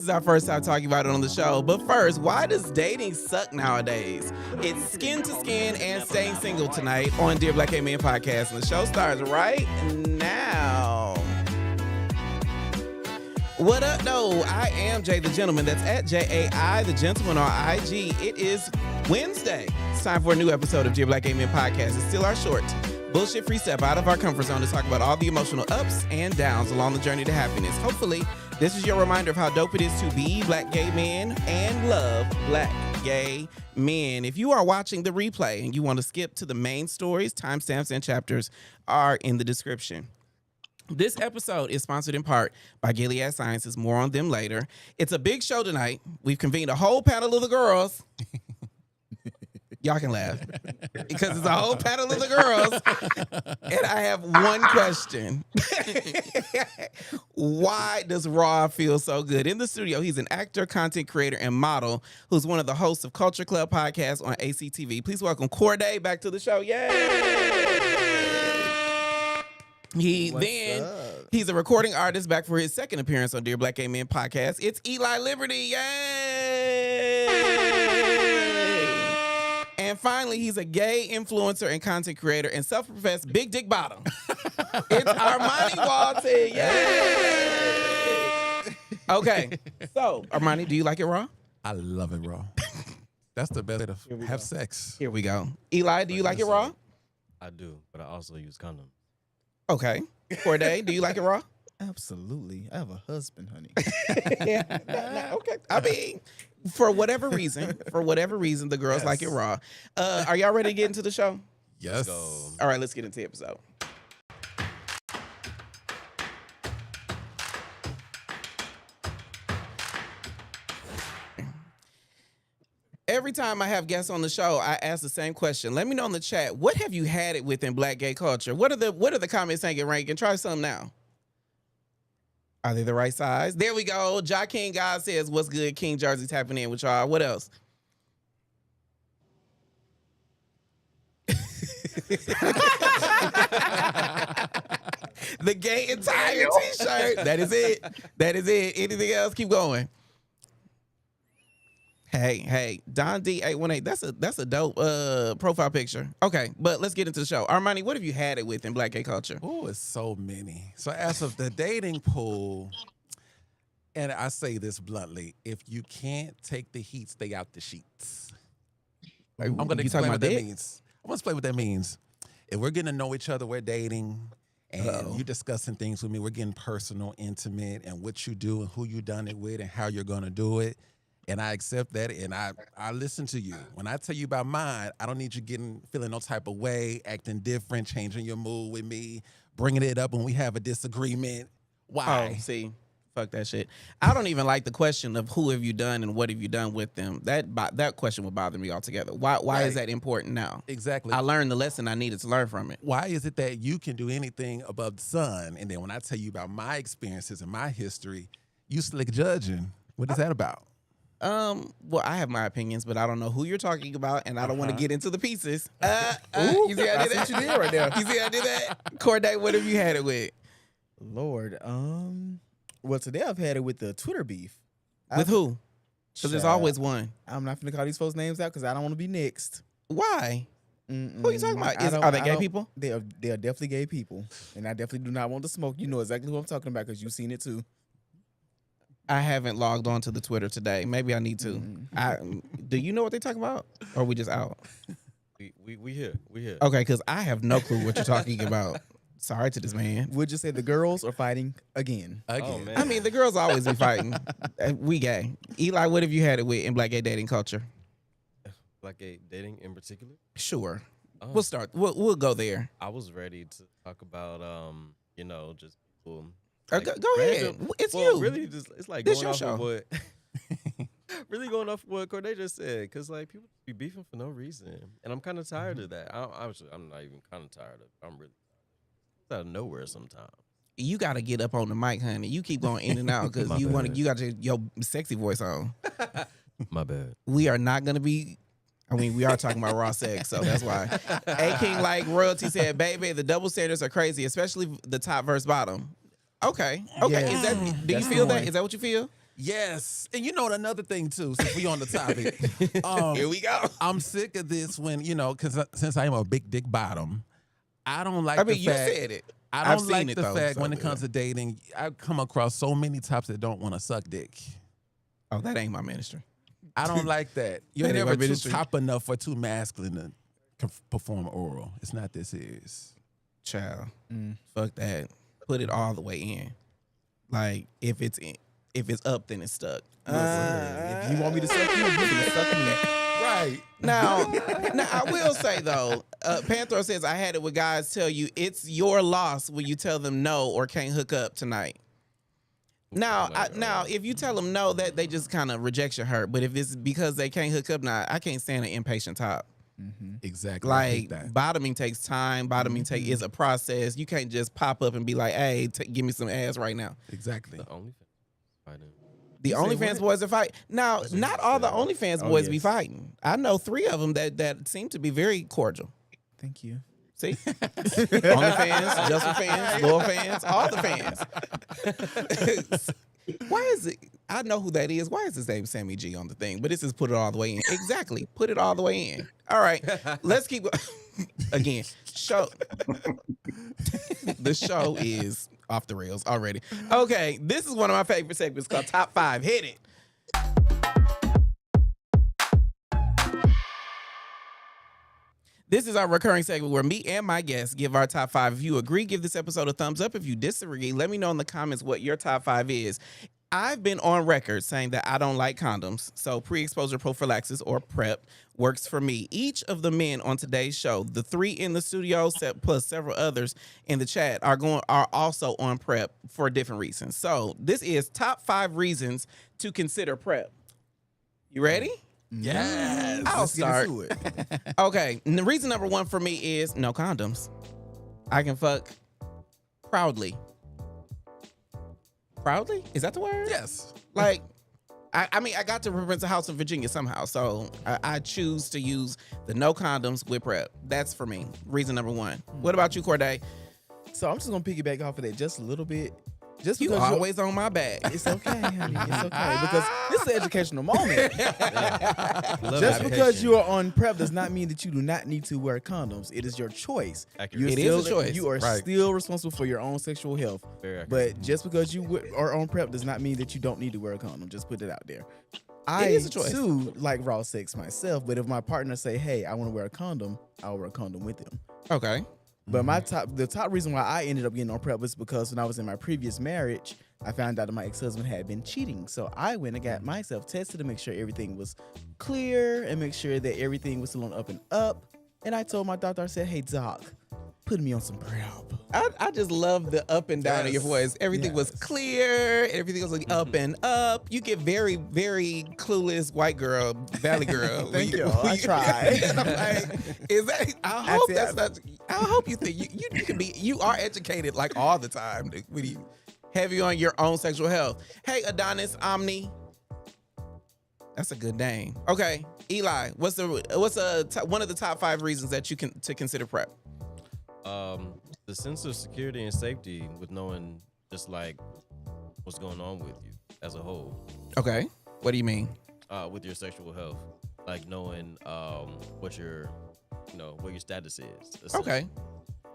This is our first time talking about it on the show. But first, why does dating suck nowadays? It's Skin to Skin and Staying Single tonight on Dear Black Gay Men podcast. And the show starts right now. What up, though? I am Jay the Gentleman. That's at Jai the Gentleman on IG. It is Wednesday. It's time for a new episode of Dear Black Gay Men podcast. It's still our short, bullshit-free step out of our comfort zone to talk about all the emotional ups and downs along the journey to happiness. Hopefully, this is your reminder of how dope it is to be black gay men and love black gay men. If you are watching the replay and you want to skip to the main stories, timestamps and chapters are in the description. This episode is sponsored in part by Gilead Sciences. More on them later. It's a big show tonight. We've convened a whole panel of the girls. Y'all can laugh because it's a whole panel of the girls. And I have one question. Why does Raw feel so good? In the studio, he's an actor, content creator, and model who's one of the hosts of Culture Club podcast on ACTV. Please welcome Corday back to the show. Yay! He's a recording artist back for his second appearance on Dear Black Gay Men podcast. It's Eli Liberty. Yay! And finally, he's a gay influencer and content creator and self-professed big dick bottom. It's Armani Walton. Yay! Okay, so Armani, do you like it raw? I love it raw. That's the best way to have sex. Here we go. Eli, do you like it raw? I do, but I also use condoms. Okay. Corday, do you like it raw? Absolutely. I have a husband, honey. Yeah. Okay. I mean, for whatever reason, the girls Yes. like it raw. Are y'all ready to get into the show? Yes. Go. All right, let's get into the episode. Every time I have guests on the show, I ask the same question. Let me know in the chat, what have you had it with in black gay culture? What are the comments saying, ranking? Try some now. Are they the right size? There we go. Ja King God says, what's good? King Jersey tapping in with y'all. What else? The gay entire t-shirt. That is it. That is it. Anything else? Keep going. Hey, Don D818. That's a dope profile picture. Okay, but let's get into the show. Armani, what have you had it with in black gay culture? Oh, it's so many. So as of the dating pool, and I say this bluntly, if you can't take the heat, stay out the sheets. I'm going to explain what that means. I'm going to explain what that means. If we're getting to know each other, we're dating, and you discussing things with me, we're getting personal, intimate, and what you do and who you done it with and how you're going to do it. And I accept that, and I listen to you. When I tell you about mine, I don't need you feeling no type of way, acting different, changing your mood with me, bringing it up when we have a disagreement. Why? Oh, see, fuck that shit. I don't even like the question of who have you done and what have you done with them. That question would bother me altogether. Why Right. is that important now? Exactly. I learned the lesson I needed to learn from it. Why is it that you can do anything above the sun, and then when I tell you about my experiences and my history, you slick judging? What is that about? Well, I have my opinions, but I don't know who you're talking about, and I don't want to get into the pieces. You see how I did that? You did right there. You see how I did that? Corday, what have you had it with? Lord, well, today I've had it with the Twitter beef. With who? Because there's always one. I'm not finna call these folks names out because I don't want to be next. Why? Who are you talking about? Are they gay people? They are definitely gay people, and I definitely do not want to smoke. You know exactly who I'm talking about because you've seen it too. I haven't logged on to the Twitter today. Maybe I need to. Do you know what they're talking about? Or are we just out? We here. Okay, because I have no clue what you're talking about. Sorry to this man. Would you say the girls are fighting again? Oh, man. I mean, the girls always be fighting. We gay. Eli, what have you had it with in black gay dating culture? Black gay dating in particular? Sure. Oh. We'll start. We'll go there. I was ready to talk about, just people. Go ahead. It's you. Really, just it's like This going your off show. of what. Really going off what Corday just said, because like people be beefing for no reason, and I'm kind of tired of that. I'm not even kind of tired of it. I'm really it's out of nowhere sometimes. You got to get up on the mic, honey. You keep going in and out because My you bad. you got your sexy voice on. My bad. We are not going to be. I mean, we are talking about raw sex, so that's why. A King like royalty said, "Baby, the double standards are crazy, especially the top versus bottom." Okay. Yes. Is that? Do you That's feel the that? one. Is that what you feel? Yes. And you know another thing too, since we on the topic. Here we go. I'm sick of this when, because since I am a big dick bottom, I don't like I mean, the you fact. said it. I I've don't seen like it, the though, fact so, when it comes to dating, I come across so many types that don't want to suck dick. Oh, that ain't my ministry. I don't like that. You're That ain't never my too ministry. top enough or too masculine to perform oral. It's not this is. Child, fuck that. Put it all the way in. Like if it's up, then it's stuck. If you want me to suck you can suck me. Right. Now I will say though, Panthro says I had it with guys tell you it's your loss when you tell them no or can't hook up tonight. Now, if you tell them no, that they just kind of rejection hurt. But if it's because they can't hook up, now I can't stand an impatient top. Exactly. I hate Like that. bottoming takes time. Bottoming is a process. You can't just pop up and be like, "Hey, give me some ass right now." Exactly. The OnlyFans fighting. The OnlyFans boys are fighting. Now, not all the OnlyFans boys be fighting. I know 3 of them that seem to be very cordial. Thank you. See? OnlyFans, Justin fans, Lil fans, all the fans. Why is it? I know who that is. Why is his name Sammy G on the thing? But this is put it all the way in. Exactly. Put it all the way in. All right. Let's keep again. Show. The show is off the rails already. Okay. This is one of my favorite segments called Top 5. Hit it. This is our recurring segment where me and my guests give our top 5. If you agree, give this episode a thumbs up. If you disagree, let me know in the comments what your top 5 is. I've been on record saying that I don't like condoms, so pre-exposure prophylaxis or PrEP works for me. Each of the men on today's show, the 3 in the studio plus several others in the chat, are also on PrEP for different reasons. So this is top 5 reasons to consider PrEP. You ready? Yes. I'll Let's get start. into it. Okay, and the reason number 1 for me is no condoms. I can fuck proudly. Proudly? Is that the word? Yes. Like, I mean, I got to rent a house in Virginia somehow, so I choose to use the no condoms with PrEP. That's for me. Reason number 1. What about you, Corday? So I'm just gonna piggyback off of that just a little bit. Just You because always on my back. it's okay, honey. It's okay because this is an educational moment. Love Just because education. you are on PrEP does not mean that you do not need to wear condoms. It is your choice. Accurate. It is a choice. You are Right. still responsible for your own sexual health. Very accurate. But just because you are on PrEP does not mean that you don't need to wear a condom. Just put it out there. It is a choice. too like raw sex myself, but if my partner say, "Hey, I want to wear a condom," I'll wear a condom with them. Okay. But the top reason why I ended up getting on PrEP was because when I was in my previous marriage, I found out that my ex-husband had been cheating. So I went and got myself tested to make sure everything was clear and make sure that everything was still on up and up. And I told my doctor, I said, "Hey, doc, put me on some PrEP." I just love the up and down of your Yes. voice. Everything was clear. Everything was like up and up. You get very, very clueless white girl, valley girl. Thank you. I try. And I'm like, is that? I hope that's not. I hope you think you can be. You are educated like all the time. When you heavy on your own sexual health. Hey, Adonis Omni. That's a good name. Okay, Eli. What's one of the top 5 reasons that you can to consider PrEP? The sense of security and safety with knowing just like what's going on with you as a whole, Okay. What do you mean? with your sexual health, like knowing what your status is. essentially.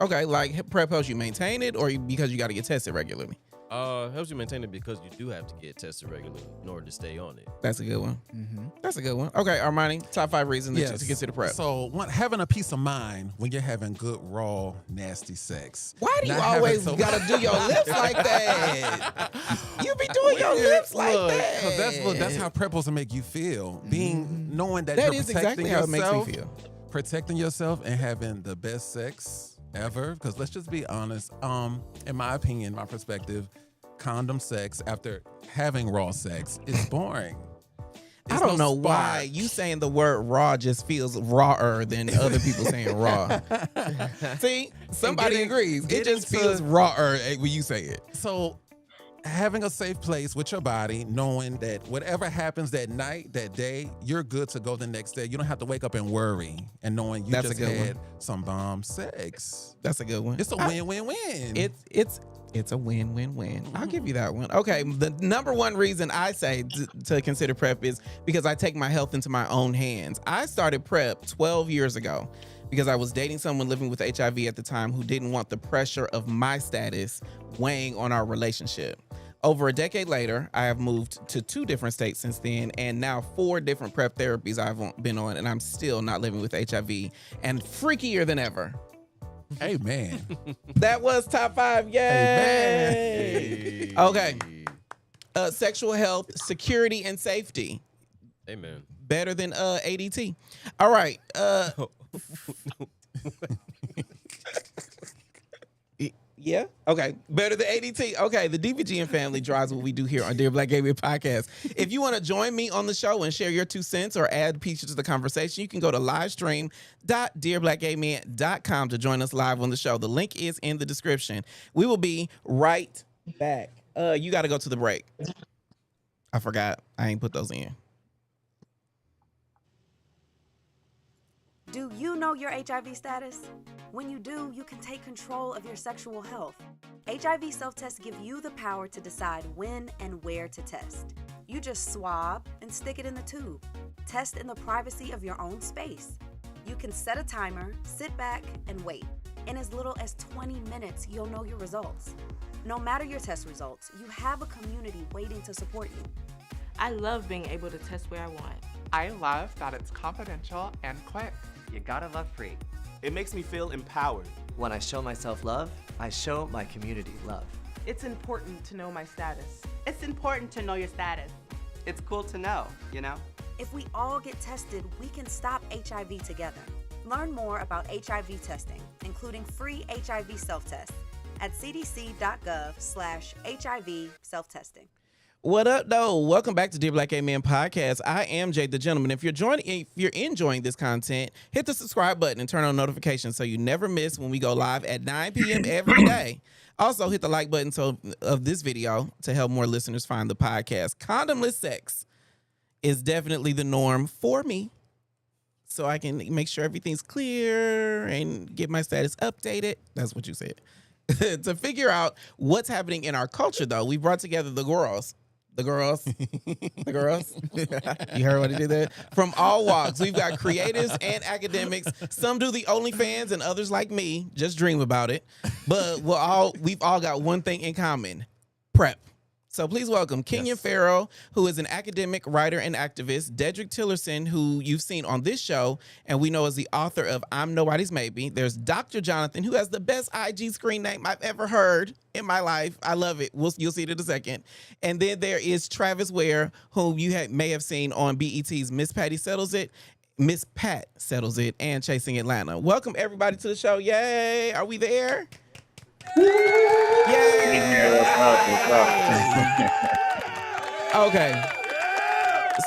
Okay, like PrEP helps you maintain it, or because you got to get tested regularly. Helps you maintain it because you do have to get tested regularly in order to stay on it. That's a good one. Mm-hmm. That's a good one. Okay, Armani, top 5 reasons that you to consider PrEP. So having a peace of mind when you're having good, raw, nasty sex. Why do you Not having always so- gotta do your lips like that? You be doing your lips like Look, that. 'cause that's how PrEP will make you feel. Knowing that That you're is protecting exactly how it makes yourself, me feel. protecting yourself and having the best sex ever. Because let's just be honest. In my opinion, my perspective, condom sex after having raw sex is boring. I It's don't no know why spark. you saying the word raw just feels rawer than other people saying raw. See, somebody getting- agrees. It getting just to- feels rawer when you say it. So having a safe place with your body, knowing that whatever happens that night, that day, you're good to go the next day. You don't have to wake up and worry, and knowing you That's a just good one. had some bomb sex. That's a good one. It's a win-win-win. It's a win-win-win. I'll give you that one. Okay, the number one reason I say to consider PrEP is because I take my health into my own hands. I started PrEP 12 years ago because I was dating someone living with HIV at the time who didn't want the pressure of my status weighing on our relationship. Over a decade later, I have moved to 2 different states since then, and now 4 different PrEP therapies I've been on, and I'm still not living with HIV and freakier than ever. Amen. That was top 5. Yay! Hey. Okay. Sexual health, security, and safety. Amen. Better than ADT. All right. Yeah. Okay. Better than ADT. Okay. The DVGN family drives what we do here on Dear Black Gay Men Podcast. If you want to join me on the show and share your 2 cents or add pieces to the conversation, you can go to livestream.dearblackgaymen.com to join us live on the show. The link is in the description. We will be right back. You got to go to the break. I forgot. I ain't put those in. Do you know your HIV status? When you do, you can take control of your sexual health. HIV self-tests give you the power to decide when and where to test. You just swab and stick it in the tube. Test in the privacy of your own space. You can set a timer, sit back, and wait. In as little as 20 minutes, you'll know your results. No matter your test results, you have a community waiting to support you. I love being able to test where I want. I love that it's confidential and quick. You gotta love free. It makes me feel empowered. When I show myself love, I show my community love. It's important to know my status. It's important to know your status. It's cool to know, you know? If we all get tested, we can stop HIV together. Learn more about HIV testing, including free HIV self-tests at cdc.gov/HIV self-testing. What up, though? Welcome back to Dear Black Gay Men Podcast. I am Jay the Gentleman. If you're enjoying this content, hit the subscribe button and turn on notifications so you never miss when we go live at 9 p.m. every day. Also, hit the like button of this video to help more listeners find the podcast. Condomless sex is definitely the norm for me, so I can make sure everything's clear and get my status updated. That's what you said. To figure out what's happening in our culture, though, we brought together the girls. You heard what he did there? From all walks. We've got creatives and academics. Some do the OnlyFans and others, like me, just dream about it. But we've all got one thing in common: PrEP. So please welcome Kenyon Farrell, who is an academic, writer, and activist. Dedrick Tillerson, who you've seen on this show, and we know as the author of I'm Nobody's Maybe. There's Dr. Jonathan, who has the best IG screen name I've ever heard in my life. I love it. You'll see it in a second. And then there is Travis Ware, whom you may have seen on BET's Miss Pat Settles It, and Chasing Atlanta. Welcome, everybody, to the show. Yay! Are we there? Yay! Okay.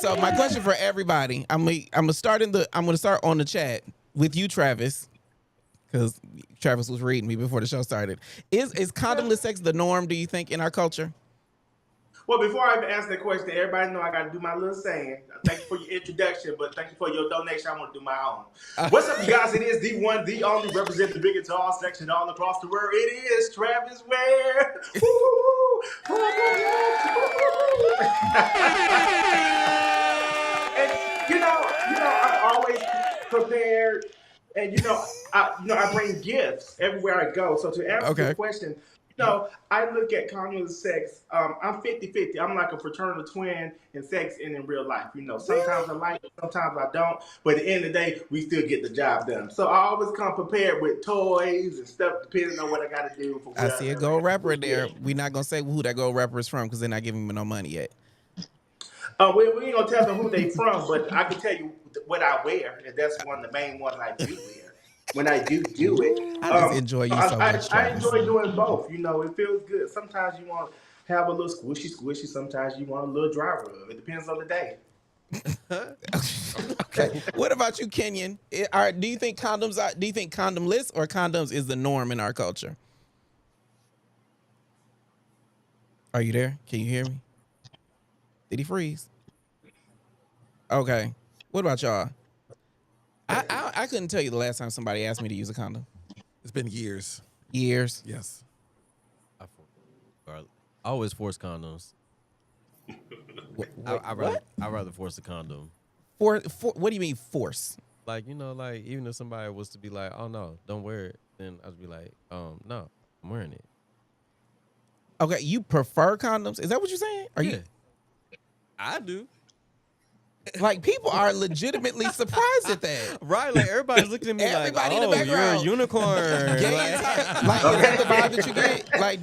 So my question for everybody, I'm gonna start on the chat with you, Travis, because Travis was reading me before the show started. Is condomless sex the norm, do you think, in our culture? Well, before I even answer that question, everybody know I got to do my little saying. Thank you for your introduction, but thank you for your donation. I want to do my own. What's up, you guys? It is the one, the only, represent the big and tall section all across the world. It is Travis Ware. And I'm always prepared, and I bring gifts everywhere I go. So to answer the question. I look at condomless sex. I'm 50-50. I'm like a fraternal twin in sex and in real life. Sometimes I like it, sometimes I don't. But at the end of the day, we still get the job done. So I always come prepared with toys and stuff, depending on what I got to do. I see a gold rapper in there. We're not going to say who that gold rapper is from because they're not giving me no money yet. We ain't going to tell them who they from, but I can tell you what I wear. And that's one of the main ones I do wear. When I do it, I just enjoy you so much. I enjoy doing both. It feels good. Sometimes you want to have a little squishy. Sometimes you want a little dry rub. It depends on the day. Okay. What about you, Kenyon? Do you think condomless or condoms is the norm in our culture? Are you there? Can you hear me? Did he freeze? Okay. What about y'all? I couldn't tell you the last time somebody asked me to use a condom. It's been years. Years? Yes. I always force condoms. I'd rather force a condom. For what do you mean force? Like, like even if somebody was to be like, oh no, don't wear it, then I'd be like, no, I'm wearing it. Okay, you prefer condoms? Is that what you're saying? You? I do. Like, people are legitimately surprised at that. Right, like everybody's looking at me Everybody like, in the oh, you're a background. unicorn. Gay Like, like, is that the vibe that you get? Like,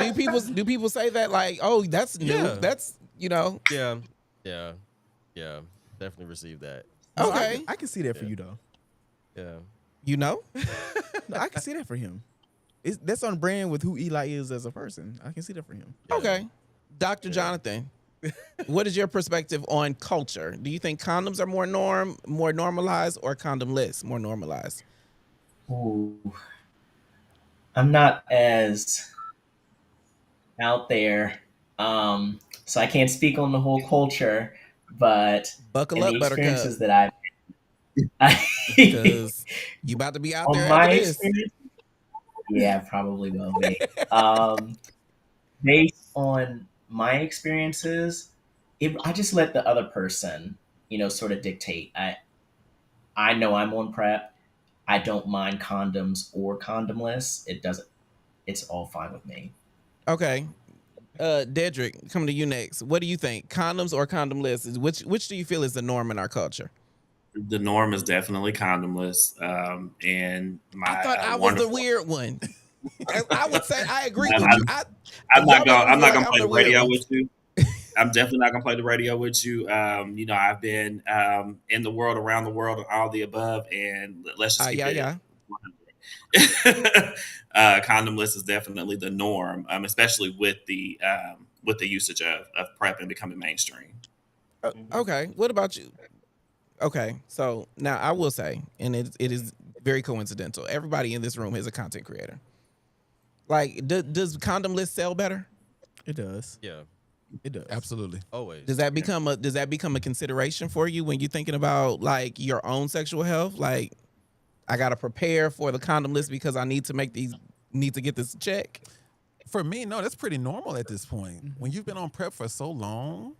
do people say that? Like, oh, that's new. Yeah. That's, yeah, definitely received that. No, Okay. I can see that for you though. Yeah. No, I can see that for him. That's on brand with who Eli is as a person. I can see that for him. Yeah. Okay. Dr. Jonathan, what is your perspective on culture? Do you think condoms are more normalized, or condomless more normalized? Ooh. I'm not as out there, so I can't speak on the whole culture, but Buckle in up, the Buttercup. experiences that I've Because you about to be out on there my after this. experience, yeah, probably will be. Based on my experiences, I just let the other person, sort of dictate. I know I'm on PrEP. I don't mind condoms or condomless. It's all fine with me. Okay. Dedrick, coming to you next. What do you think? Condoms or condomless? Which do you feel is the norm in our culture? The norm is definitely condomless. And I thought I was the weird one. I would say I agree with you. I'm not gonna play the the radio weird with you. I'm definitely not gonna play the radio with you. I've been in the world, around the world, and all the above, and let's just keep it. Condomless is definitely the norm, especially with the usage of PrEP and becoming mainstream. Okay. What about you? Okay. So now I will say, and it is very coincidental, everybody in this room is a content creator. Like, does condomless sell better? It does. Yeah. It does. Absolutely. Always. Does that become a consideration for you when you're thinking about like your own sexual health? Like, I gotta prepare for the condomless because I need to get this check. For me, no, that's pretty normal at this point. When you've been on PrEP for so long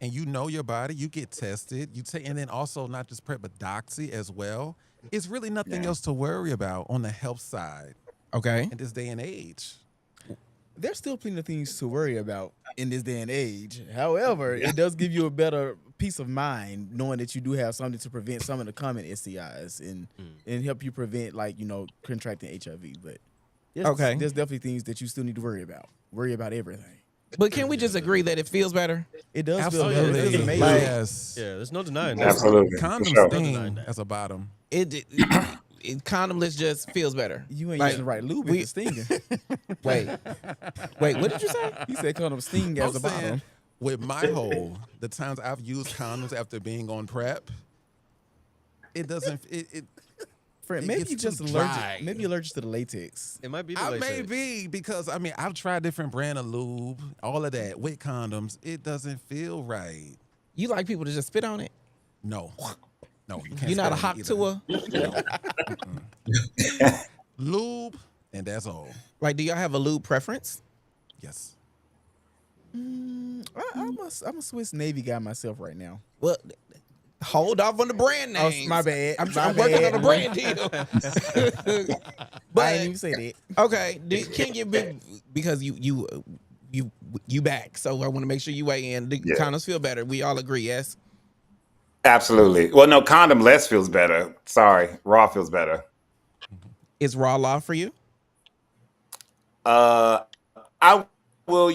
and you know your body, you get tested, and then also not just PrEP but Doxy as well. It's really nothing else to worry about on the health side. Okay. In this day and age. There's still plenty of things to worry about in this day and age. However, it does give you a better peace of mind knowing that you do have something to prevent some of the common STIs and help you prevent contracting HIV. But there's definitely things that you still need to worry about. Worry about everything. But can we just agree that it feels better? It does Absolutely. feel better. It feels amazing. Yes. Yeah, there's no denying that. Absolutely. Condoms sting as a bottom. Condomless just feels better. You ain't using the right lube if it's stinging. Wait, what did you say? He said condom sting as a bottom. With my hole, the times I've used condoms after being on PrEP, it doesn't. Friend, maybe you're just allergic. Maybe you're allergic to the latex. It might be the I latex. may be because I've tried different brand of lube, all of that with condoms. It doesn't feel right. You like people to just spit on it? No, you can't. You're not a hawk to her. Lube, and that's all. Like, do y'all have a lube preference? Yes. I'm a Swiss Navy guy myself right now. Well, hold off on the brand names. Oh, my bad. I'm working on a brand deal. But I didn't even say that. Okay, can you because you back? So I want to make sure you weigh in. The condoms feel better. We all agree, yes. Absolutely. Well, no, condom less feels better. Sorry, raw feels better. Is raw law for you? I will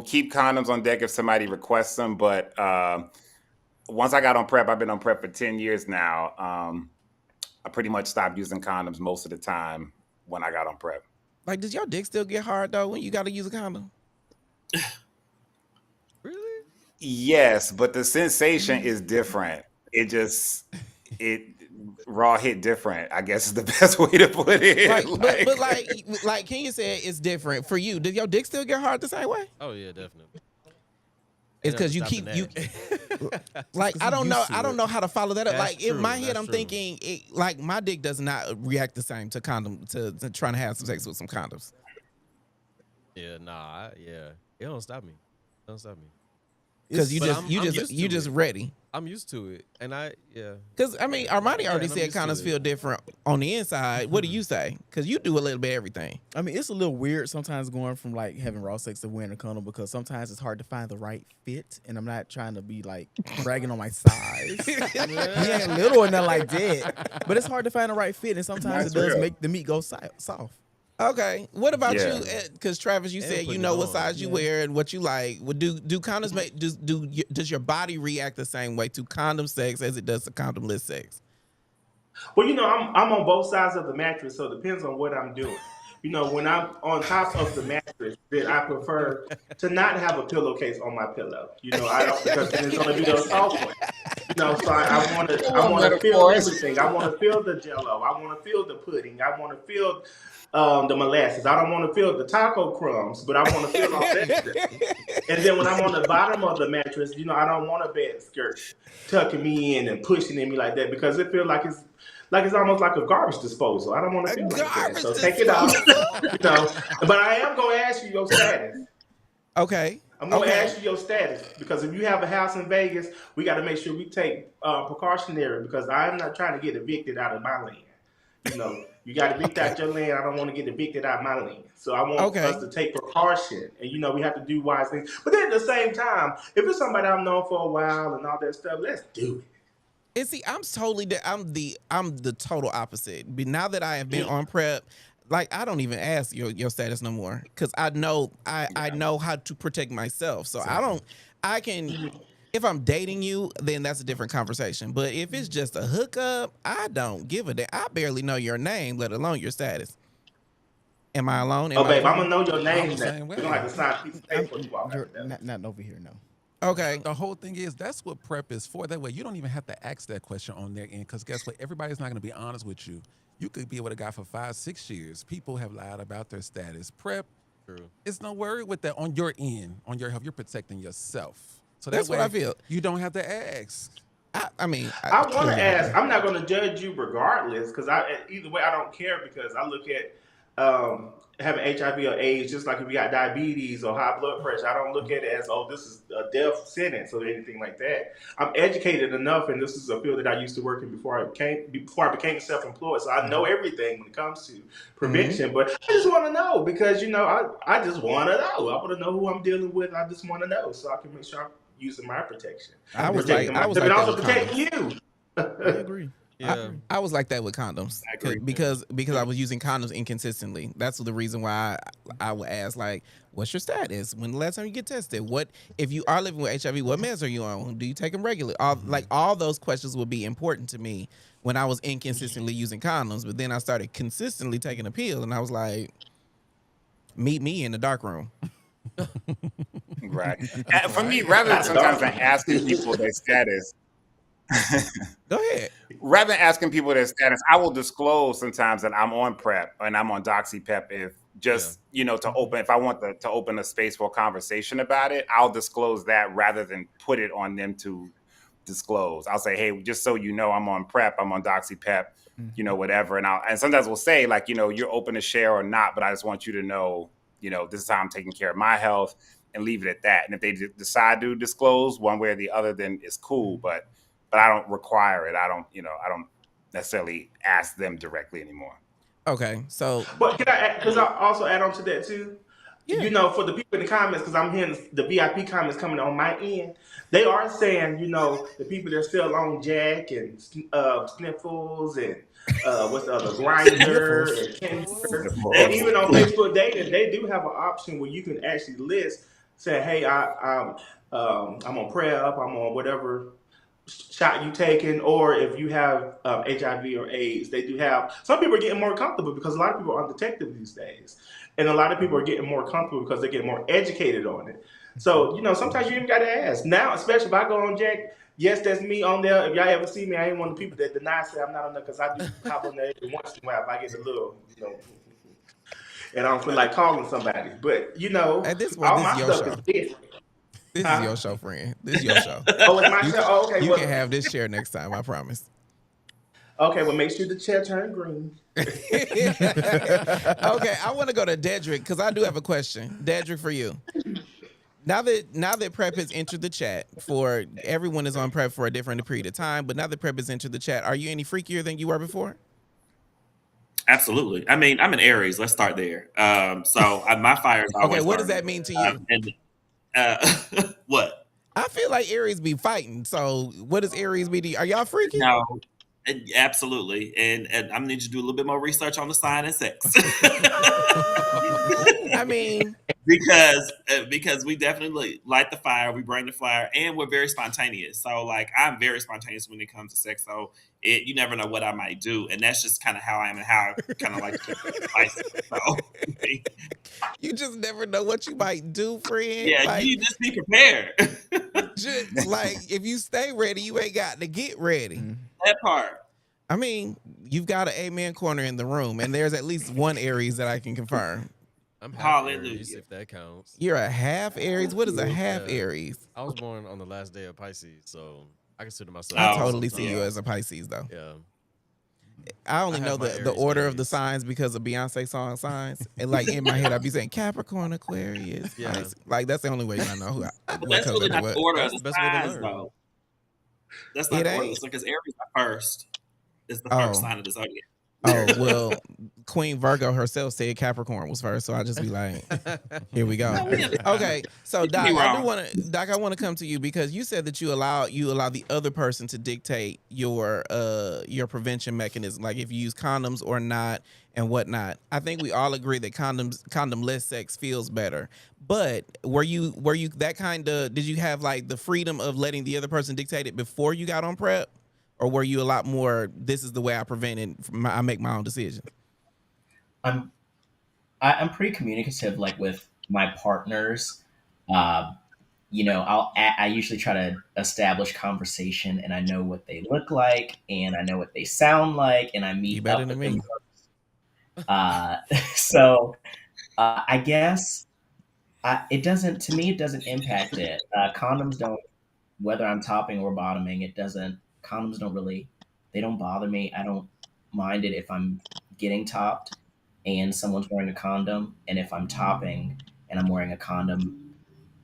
keep condoms on deck if somebody requests them, but once I got on PrEP, I've been on PrEP for 10 years now. I pretty much stopped using condoms most of the time when I got on PrEP. Like, does your dick still get hard though when you got to use a condom? Really? Yes, but the sensation is different. Raw hit different, I guess is the best way to put it. But can you say it's different for you? Did your dick still get hard the same way? Oh yeah, definitely. It's because you keep like I don't know how to follow that up. That's like in true, my head, that's I'm true. thinking like my dick does not react the same to condom to trying to have some sex with some condoms. Yeah, nah, yeah. It don't stop me. It don't stop me. Because you just ready. I'm used to it, and Because I mean, Armani already said condoms feel different on the inside. What do you say? Because you do a little bit of everything. I mean, it's a little weird sometimes going from like having raw sex to wearing a condom because sometimes it's hard to find the right fit, and I'm not trying to be like bragging on my size. He ain't little or nothing like that, but it's hard to find the right fit, and sometimes it does make the meat go soft. Okay, what about you? Because Travis, you said you know what size you wear and what you like. Do condoms make does your body react the same way to condom sex as it does to condomless sex? Well, I'm on both sides of the mattress, so it depends on what I'm doing. When I'm on top of the mattress, then I prefer to not have a pillowcase on my pillow. I don't, because then it's going to be those soft ones. So I want to feel everything. I want to feel the Jello. I want to feel the pudding. I want to feel the molasses. I don't want to feel the taco crumbs, but I want to feel all that. And then when I'm on the bottom of the mattress, I don't want a bed skirt tucking me in and pushing in me like that because it feels like it's almost like a garbage disposal. I don't want to feel like that. So take it out. But I am going to ask you your status. Okay. I'm going to ask you your status because if you have a house in Vegas, we got to make sure we take precautionary because I'm not trying to get evicted out of my land. You got evicted out your land. I don't want to get evicted out of my land. So I want us to take precaution. And, we have to do wise things. But then at the same time, if it's somebody I've known for a while and all that stuff, let's do it. And see, I'm the total opposite. But now that I have been on prep, like I don't even ask your status no more because I know how to protect myself. So I can. If I'm dating you, then that's a different conversation. But if it's just a hookup, I don't give a damn. I barely know your name, let alone your status. Am I alone? Babe, I'm gonna know your name. We're gonna have to sign a piece of paper when you walk out. Not over here, no. Okay. The whole thing is that's what prep is for. That way, you don't even have to ask that question on their end. Because guess what? Everybody's not going to be honest with you. You could be with a guy for 5-6 years. People have lied about their status. Prep, it's no worry with that on your end, on your health. You're protecting yourself. So that's what I feel. You don't have to ask. I mean, I want to ask. I'm not going to judge you regardless because either way I don't care because I look at having HIV or AIDS just like if you got diabetes or high blood pressure. I don't look at it as this is a death sentence or anything like that. I'm educated enough, and this is a field that I used to work in before I became self-employed. So I know everything when it comes to prevention. But I just want to know because I just want to know. I want to know who I'm dealing with. I just want to know so I can make sure I'm using my protection. I was like also protect you. I agree. Yeah. I was like that with condoms because I was using condoms inconsistently. That's the reason why I would ask, like, what's your status? When the last time you get tested? What if you are living with HIV? What meds are you on? Do you take them regularly? All those questions would be important to me when I was inconsistently using condoms. But then I started consistently taking a pill, and I was like, meet me in the dark room. Right. For me, rather than sometimes asking people their status. Go ahead. Rather than asking people their status, I will disclose sometimes that I'm on prep and I'm on DoxyPep if if I want to open a space for a conversation about it, I'll disclose that rather than put it on them to disclose. I'll say, hey, just so you know, I'm on prep, I'm on DoxyPep, whatever. And sometimes we'll say like, you're open to share or not, but I just want you to know, this is how I'm taking care of my health and leave it at that. And if they decide to disclose one way or the other, then it's cool. But I don't require it. I don't necessarily ask them directly anymore. Okay, so. But can I also add on to that too? Yeah. For the people in the comments, because I'm hearing the VIP comments coming on my end, they are saying, the people that are still on Jack and Sniffles and what's the other, Grindr and Tinder, and even on Facebook Dating, they do have an option where you can actually list, say, hey, I'm on PrEP, I'm on whatever shot you taking, or if you have HIV or AIDS, they do have. Some people are getting more comfortable because a lot of people are undetected these days, and a lot of people are getting more comfortable because they're getting more educated on it. So sometimes you even got to ask. Now, especially if I go on Jack, yes, that's me on there. If y'all ever see me, I ain't one of the people that deny say I'm not on there because I do hop on there every once in a while if I get a little, and I don't feel like calling somebody. But at this point, all this my is your stuff show. is different. This is your show, friend. This is your show. Oh, it's my show? Oh, okay. You can have this chair next time, I promise. Okay, well, make sure the chair turn green. Okay, I want to go to Dedrick because I do have a question. Dedrick, for you. Now that prep has entered the chat, for everyone is on prep for a different period of time, but now that prep has entered the chat, are you any freakier than you were before? Absolutely. I mean, I'm an Aries. Let's start there. So my fire is always okay. What does burning. that mean to you? What? I feel like Aries be fighting. So what does Aries be? Are y'all freaky? No, absolutely. And I'm gonna need you to do a little bit more research on the sign and sex. I mean, because we definitely light the fire, we bring the fire, and we're very spontaneous. So like I'm very spontaneous when it comes to sex. So you never know what I might do, and that's just kind of how I am and how I kind of like to keep it spicy. So you just never know what you might do, friend. Yeah, like, you just be prepared. Just, like if you stay ready, you ain't got to get ready. That part. I mean, you've got an amen corner in the room, and there's at least one Aries that I can confirm. I'm half Aries, if that counts. You're a half Aries? What is a half Aries? I was born on the last day of Pisces, so I consider myself. I totally see you as a Pisces, though. Yeah. I only know the order of the signs because of Beyonce song signs. And like in my head, I'd be saying Capricorn, Aquarius. Yeah. Pisces. Like that's the only way I know who. That's really not the order of the best way to signs, learn. though. That's not the order. It's because Aries are first. It's the first sign of the zodiac. Oh, well, Queen Virgo herself said Capricorn was first, so I just be like, here we go. Okay, so Doc, I want to come to you because you said that you allow the other person to dictate your prevention mechanism, like if you use condoms or not and whatnot. I think we all agree that condom-less sex feels better. But were you that kind of, did you have like the freedom of letting the other person dictate it before you got on prep? Or were you a lot more, this is the way I prevent it, I make my own decisions? I'm pretty communicative, like with my partners. I usually try to establish conversation, and I know what they look like, and I know what they sound like, and I meet up with them. So I guess it doesn't impact it. Condoms don't, whether I'm topping or bottoming, condoms don't bother me. I don't mind it if I'm getting topped and someone's wearing a condom. And if I'm topping and I'm wearing a condom,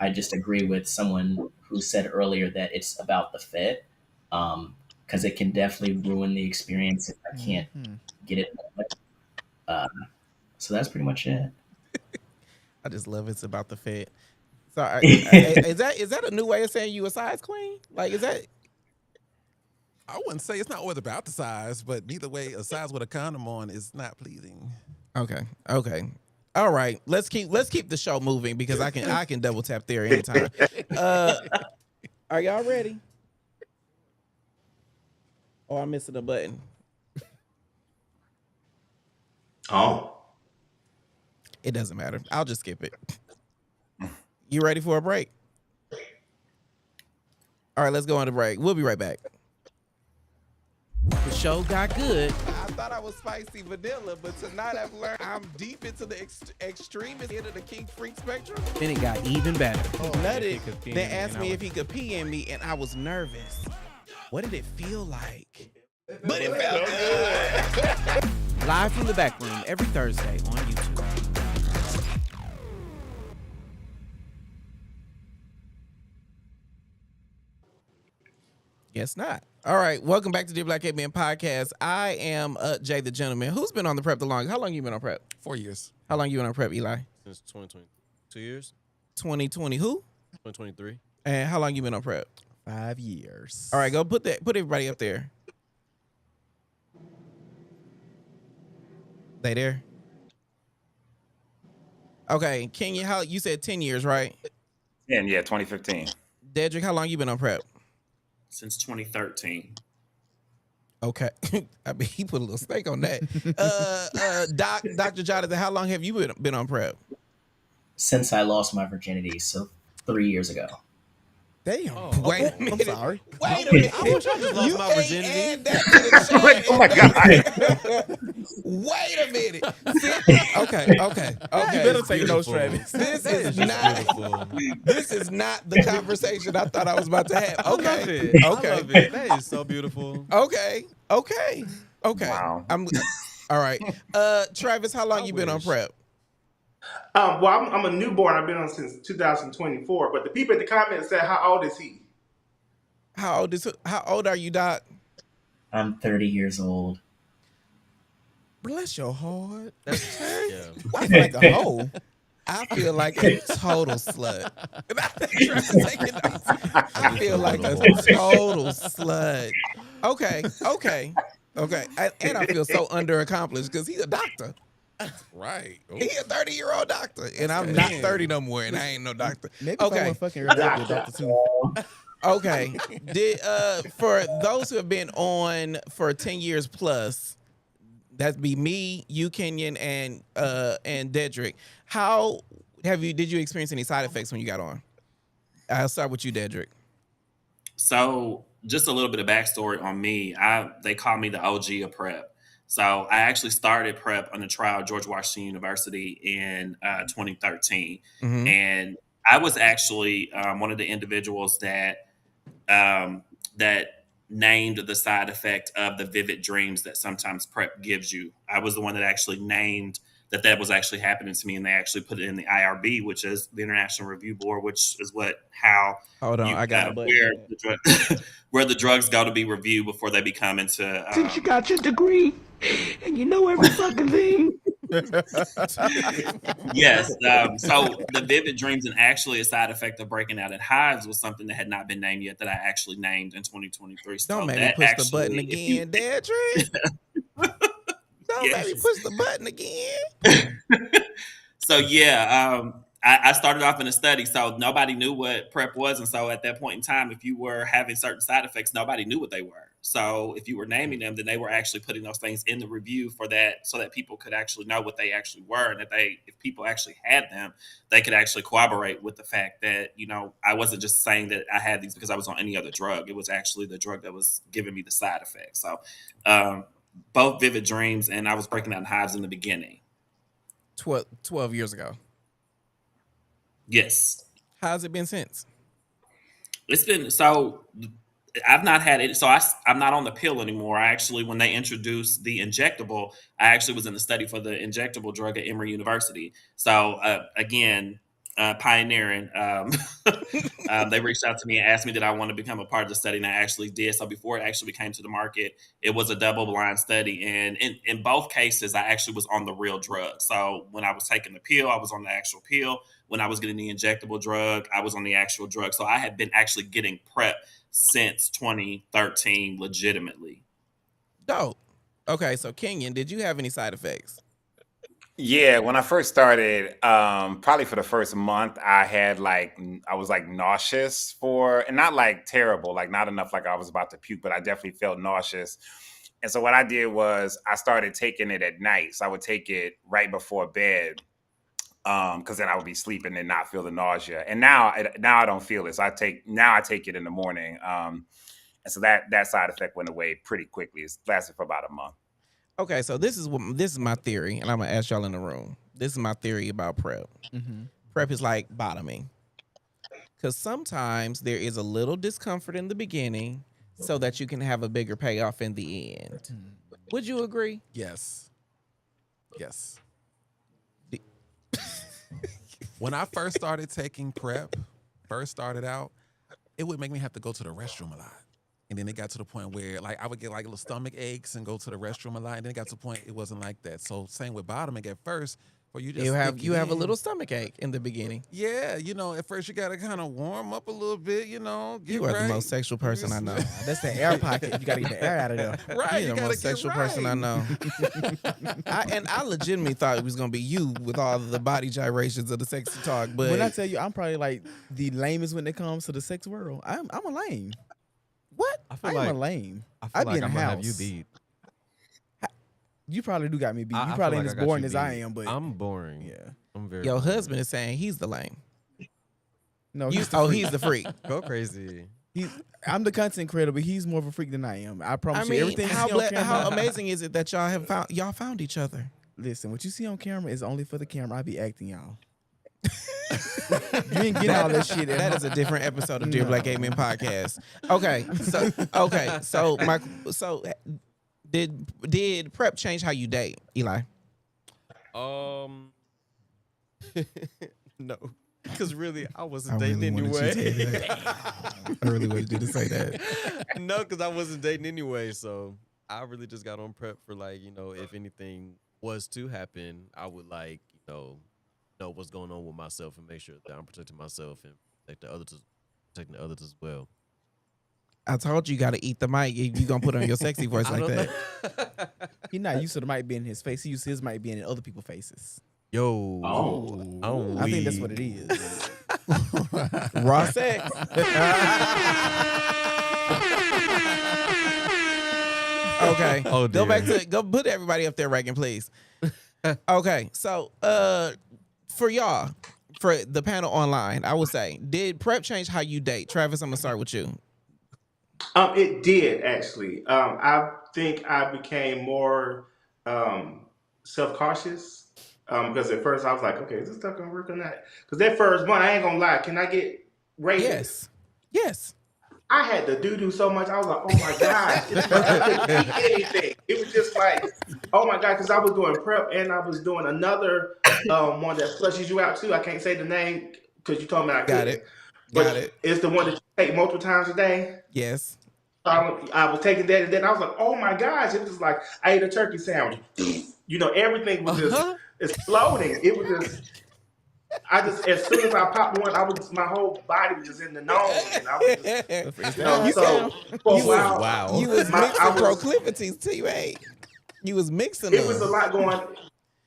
I just agree with someone who said earlier that it's about the fit. Because it can definitely ruin the experience if I can't get it. So that's pretty much it. I just love it's about the fit. So is that a new way of saying you a size queen? Like, is that? I wouldn't say it's not always about the size, but neither way, a size with a condom on is not pleasing. Okay. All right. Let's keep the show moving because I can double tap there anytime. Are y'all ready? Oh, I'm missing a button. Oh. It doesn't matter. I'll just skip it. You ready for a break? All right, let's go on the break. We'll be right back. The show got good. I thought I was spicy vanilla, but tonight I've learned I'm deep into the extremist end of the kink freak spectrum. Then it got even better. He nutted, then asked me if he could pee in me, and I was nervous. What did it feel like? But it felt good. Live from the back room every Thursday on YouTube. Guess not. All right, welcome back to the Black Gay Men Podcast. I am Jay the Gentleman. Who's been on the prep the longest? How long you been on prep? 4 years. How long you been on prep, Eli? Since 2020. 2 years? 2020 who? 2023. And how long you been on prep? 5 years. All right, go put everybody up there. They there? Okay, Kenya, how you said 10 years, right? 10, yeah, 2015. Dedrick, how long you been on prep? Since 2013. Okay. I mean, he put a little stake on that. Dr. Jonathan, how long have you been on prep? Since I lost my virginity, so 3 years ago. Damn. Wait a minute. I'm sorry. Wait a minute. I wish I just lost my virginity. Add that to the chat. Like, oh my God. Wait a minute. Okay. You better take notes, Travis. This is not the conversation I thought I was about to have. Okay. I love it. That is so beautiful. Okay. Wow. All right. Travis, how long you been on prep? Well, I'm a newborn. I've been on since 2024. But the people in the comments said, "How old is he?" How old are you, Doc? I'm 30 years old. Bless your heart. Yeah. I feel like a hoe. I feel like a total slut. I feel like a total slut. Okay. And I feel so underaccomplished because he's a doctor. Right. He a 30-year-old doctor. And I'm not 30 no more, and I ain't no doctor. Maybe if I Okay. went fucking early, I'd be a doctor too. Okay. For those who have been on for 10 years plus, that'd be me, you, Kenyon, and Dedrick. How did you experience any side effects when you got on? I'll start with you, Dedrick. So just a little bit of backstory on me. They call me the OG of PrEP. So I actually started PrEP on the trial at George Washington University in 2013. Mhm. And I was actually one of the individuals that named the side effect of the vivid dreams that sometimes PrEP gives you. I was the one that actually named that was actually happening to me, and they actually put it in the IRB, which is the International Review Board, which is how Hold on, I got where the drugs go to be reviewed before they become into. Since you got your degree and you know every fucking thing. Yes. So the vivid dreams and actually a side effect of breaking out in hives was something that had not been named yet that I actually named in 2023. So Don't make me push the button again, Dedrick. Don't make me push the button again. So yeah, I started off in a study, so nobody knew what PrEP was, and so at that point in time, if you were having certain side effects, nobody knew what they were. So if you were naming them, then they were actually putting those things in the review for that, so that people could actually know what they actually were, and if people actually had them, they could actually corroborate with the fact that I wasn't just saying that I had these because I was on any other drug. It was actually the drug that was giving me the side effects. So both vivid dreams, and I was breaking out in hives in the beginning. 12 years ago. Yes. How's it been since? It's been so. I've not had it, so I'm not on the pill anymore. I actually, when they introduced the injectable, I actually was in the study for the injectable drug at Emory University. So again, pioneering. They reached out to me and asked me did I want to become a part of the study, and I actually did. So before it actually came to the market, it was a double-blind study, and in both cases, I actually was on the real drug. So when I was taking the pill, I was on the actual pill. When I was getting the injectable drug, I was on the actual drug. So I had been actually getting PrEP since 2013, legitimately. Dope. Okay, so Kenyon, did you have any side effects? Yeah, when I first started, probably for the first month, I was nauseous and not like terrible, like not enough like I was about to puke, but I definitely felt nauseous. And so what I did was I started taking it at night. So I would take it right before bed, because then I would be sleeping and not feel the nausea. And now I don't feel it. So I take it in the morning. And so that side effect went away pretty quickly. It lasted for about a month. Okay, so this is my theory, and I'm gonna ask y'all in the room. This is my theory about PrEP. Mm-hmm. PrEP is like bottoming, because sometimes there is a little discomfort in the beginning, so that you can have a bigger payoff in the end. Mm-hmm. Would you agree? Yes. When I first started taking PrEP, started out, it would make me have to go to the restroom a lot. And then it got to the point where I would get little stomach aches and go to the restroom a lot. And then it got to the point it wasn't like that. So same with bottoming at first, where you just you have a little stomach ache in the beginning. Yeah, at first you gotta kind of warm up a little bit, You are the most sexual person I know. That's the air pocket. You gotta get the air out of there. Right, You're the most sexual person I know. I legitimately thought it was gonna be you with all the body gyrations of the sexy talk. But when I tell you, I'm probably like the lamest when it comes to the sex world. I'm a lame. What? I am a lame. I be in the I'm house. gonna have you beat. You probably do got me beat. You I probably feel ain't like as boring I as got I you am, but I'm boring. Yeah. I'm very. Your boring. husband is saying he's the lame. No, he's the freak. Go crazy. I'm the content creator, but he's more of a freak than I am. I promise you. Everything how, you see on camera, how amazing is it that y'all found each other? Listen, what you see on camera is only for the camera. I be acting, y'all. You ain't getting all that shit. That is a different episode of Dear Black Gay Men podcast. So did PrEP change how you date, Eli? No, because really, I wasn't dating anyway. I really wanted you to say that. No, because I wasn't dating anyway. So I really just got on prep for like, if anything was to happen, I would like, know what's going on with myself and make sure that I'm protecting myself and protecting the others as well. I told you got to eat the mic if you going to put on your sexy voice like that. He's not used to the mic being in his face. He used to his mic being in other people's faces. Yo. I think that's what it is. Raw sex. Okay. Oh, go back dear. to go put everybody up there ranking, please. Okay. So for y'all, for the panel online, I would say, did prep change how you date? Travis, I'm gonna start with you. It did actually. I think I became more self-cautious because at first I was like, okay, is this stuff gonna work or not? Because that first month, I ain't gonna lie, can I get rated? Yes. I had to do so much. I was like, oh my God. I couldn't eat anything. It was just like, oh my God, because I was doing prep and I was doing another one that flushes you out too. I can't say the name because you told me I couldn't. Got it. But it's the one that you take multiple times a day. Yes. I was taking that and then I was like, oh my gosh. It was like, I ate a turkey sandwich. Everything was just exploding. It was just... as soon as I popped one, my whole body was just in the nose. And I was just, wow. You was mixing proclivities till you ate. You was mixing them. It was a lot going.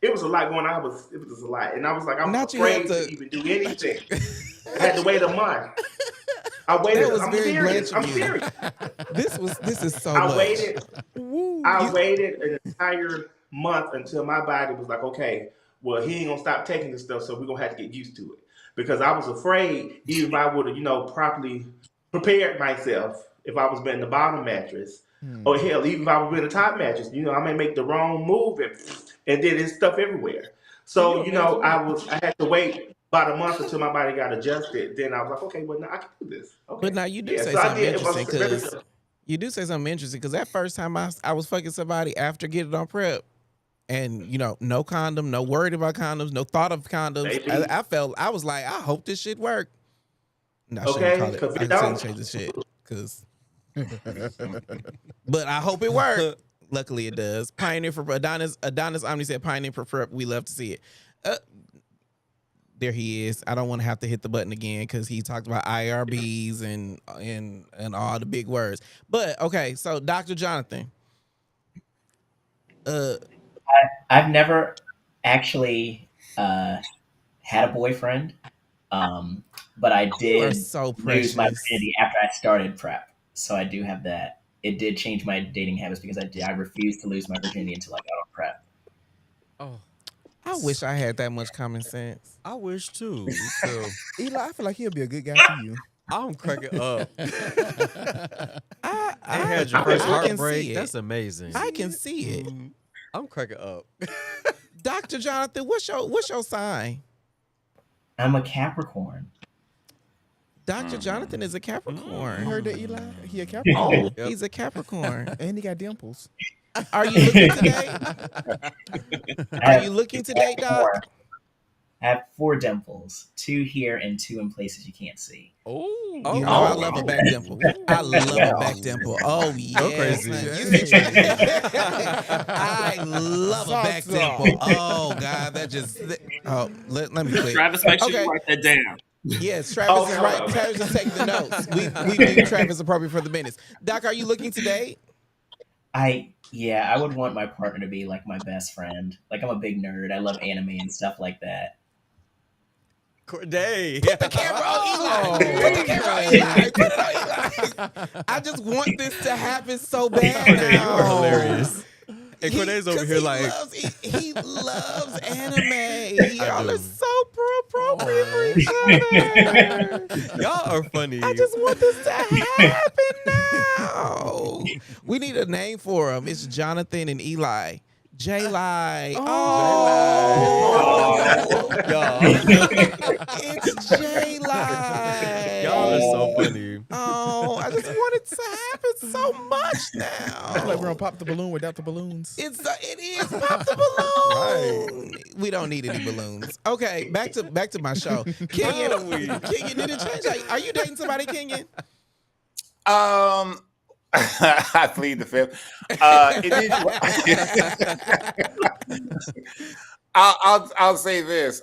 It was a lot going on. It was just a lot, and I was like, I'm afraid to even do anything. I had to wait a month. I waited. I'm serious. I'm serious. This is so I much. waited. I waited an entire month until my body was like, okay, well, he ain't gonna stop taking this stuff, so we're gonna have to get used to it. Because I was afraid, even if I would have, properly prepared myself, if I was in the bottom mattress, or hell, even if I was in the top mattress, I may make the wrong move and then there's stuff everywhere. So, I had to wait about a month until my body got adjusted. Then I was like, okay, well, now I can do this. Okay. But now you do say something interesting because you do say something interesting because that first time I was fucking somebody after getting on prep. And, no condom, no worried about condoms, no thought of condoms. I was like, I hope this shit work. No, I shouldn't call it. I shouldn't change the shit. But I hope it worked. Luckily it does. Pioneer for Adonis Omni said pioneer for prep. We love to see it. There he is. I don't want to have to hit the button again because he talked about IRBs and all the big words. But, okay, so Dr. Jonathan. I've never actually had a boyfriend, but I did lose my virginity after I started prep. So I do have that. It did change my dating habits because I refused to lose my virginity until I got on prep. Oh, I wish I had that much common sense. I wish too. So, Eli, I feel like he'll be a good guy for you. I'm cracking up. I had your first heartbreak. That's amazing. I can see it. I'm cracking up. Dr. Jonathan, what's your sign? I'm a Capricorn. Dr. Jonathan is a Capricorn. You heard that, Eli? He a Capricorn. Oh, he's a Capricorn. And he got dimples. Are you looking today? Are you looking today, Doc? I have 4 dimples, 2 here and 2 in places you can't see. I love a back dimple. I love a back dimple. Oh, yeah. Go crazy. I love a back dimple. Oh, God. That just... let me quit. Travis, make sure you write that down. Yes, Travis is right. Travis is taking the notes. We think Travis appropriate for the minutes. Doc, are you looking today? I would want my partner to be like my best friend. Like, I'm a big nerd. I love anime and stuff like that. Corday. Put the camera on Eli. Put the camera on Eli. Put it on Eli. I just want this to happen so bad now. You are hilarious. And Corday's over here he loves anime. Y'all are so appropriate for each other. Y'all are funny. I just want this to happen now. We need a name for him. It's Jonathan and Eli. J-Lie. It's J-Lie. Y'all are so funny. Oh, I just want it to happen so much now. It's like we're gonna pop the balloon without the balloons. It is pop the balloon. We don't need any balloons. Okay, back to my show. Kenyon, did it change? Are you dating somebody, Kenyon? I plead the fifth. I'll say this.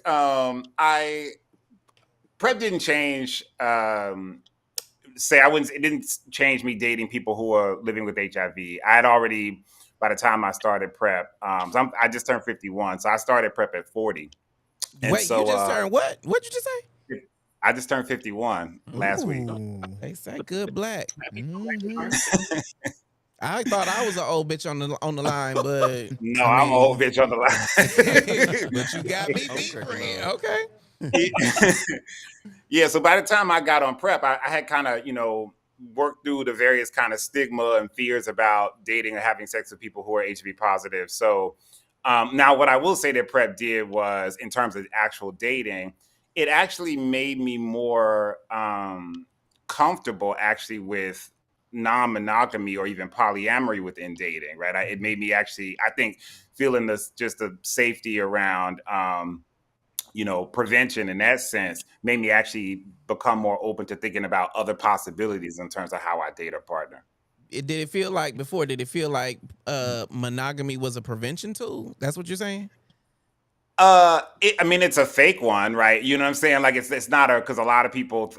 Prep didn't change. It didn't change me dating people who are living with HIV. I had already, by the time I started prep, I just turned 51, so I started prep at 40. And wait, so, you just turned what? What'd you just say? I just turned 51 last week. They say good black. I thought I was an old bitch on the line, but no, I'm an old bitch on the line. But you got me beat, friend. Okay. Yeah, so by the time I got on prep, I had kind of, worked through the various kind of stigma and fears about dating or having sex with people who are HIV positive. So now what I will say that prep did was, in terms of actual dating, it actually made me more comfortable actually with non-monogamy or even polyamory within dating, right? It made me actually, I think, feeling just the safety around prevention in that sense made me actually become more open to thinking about other possibilities in terms of how I date a partner. Did it feel like monogamy was a prevention tool? That's what you're saying? It's a fake one, right? You know what I'm saying? Like it's not because a lot of people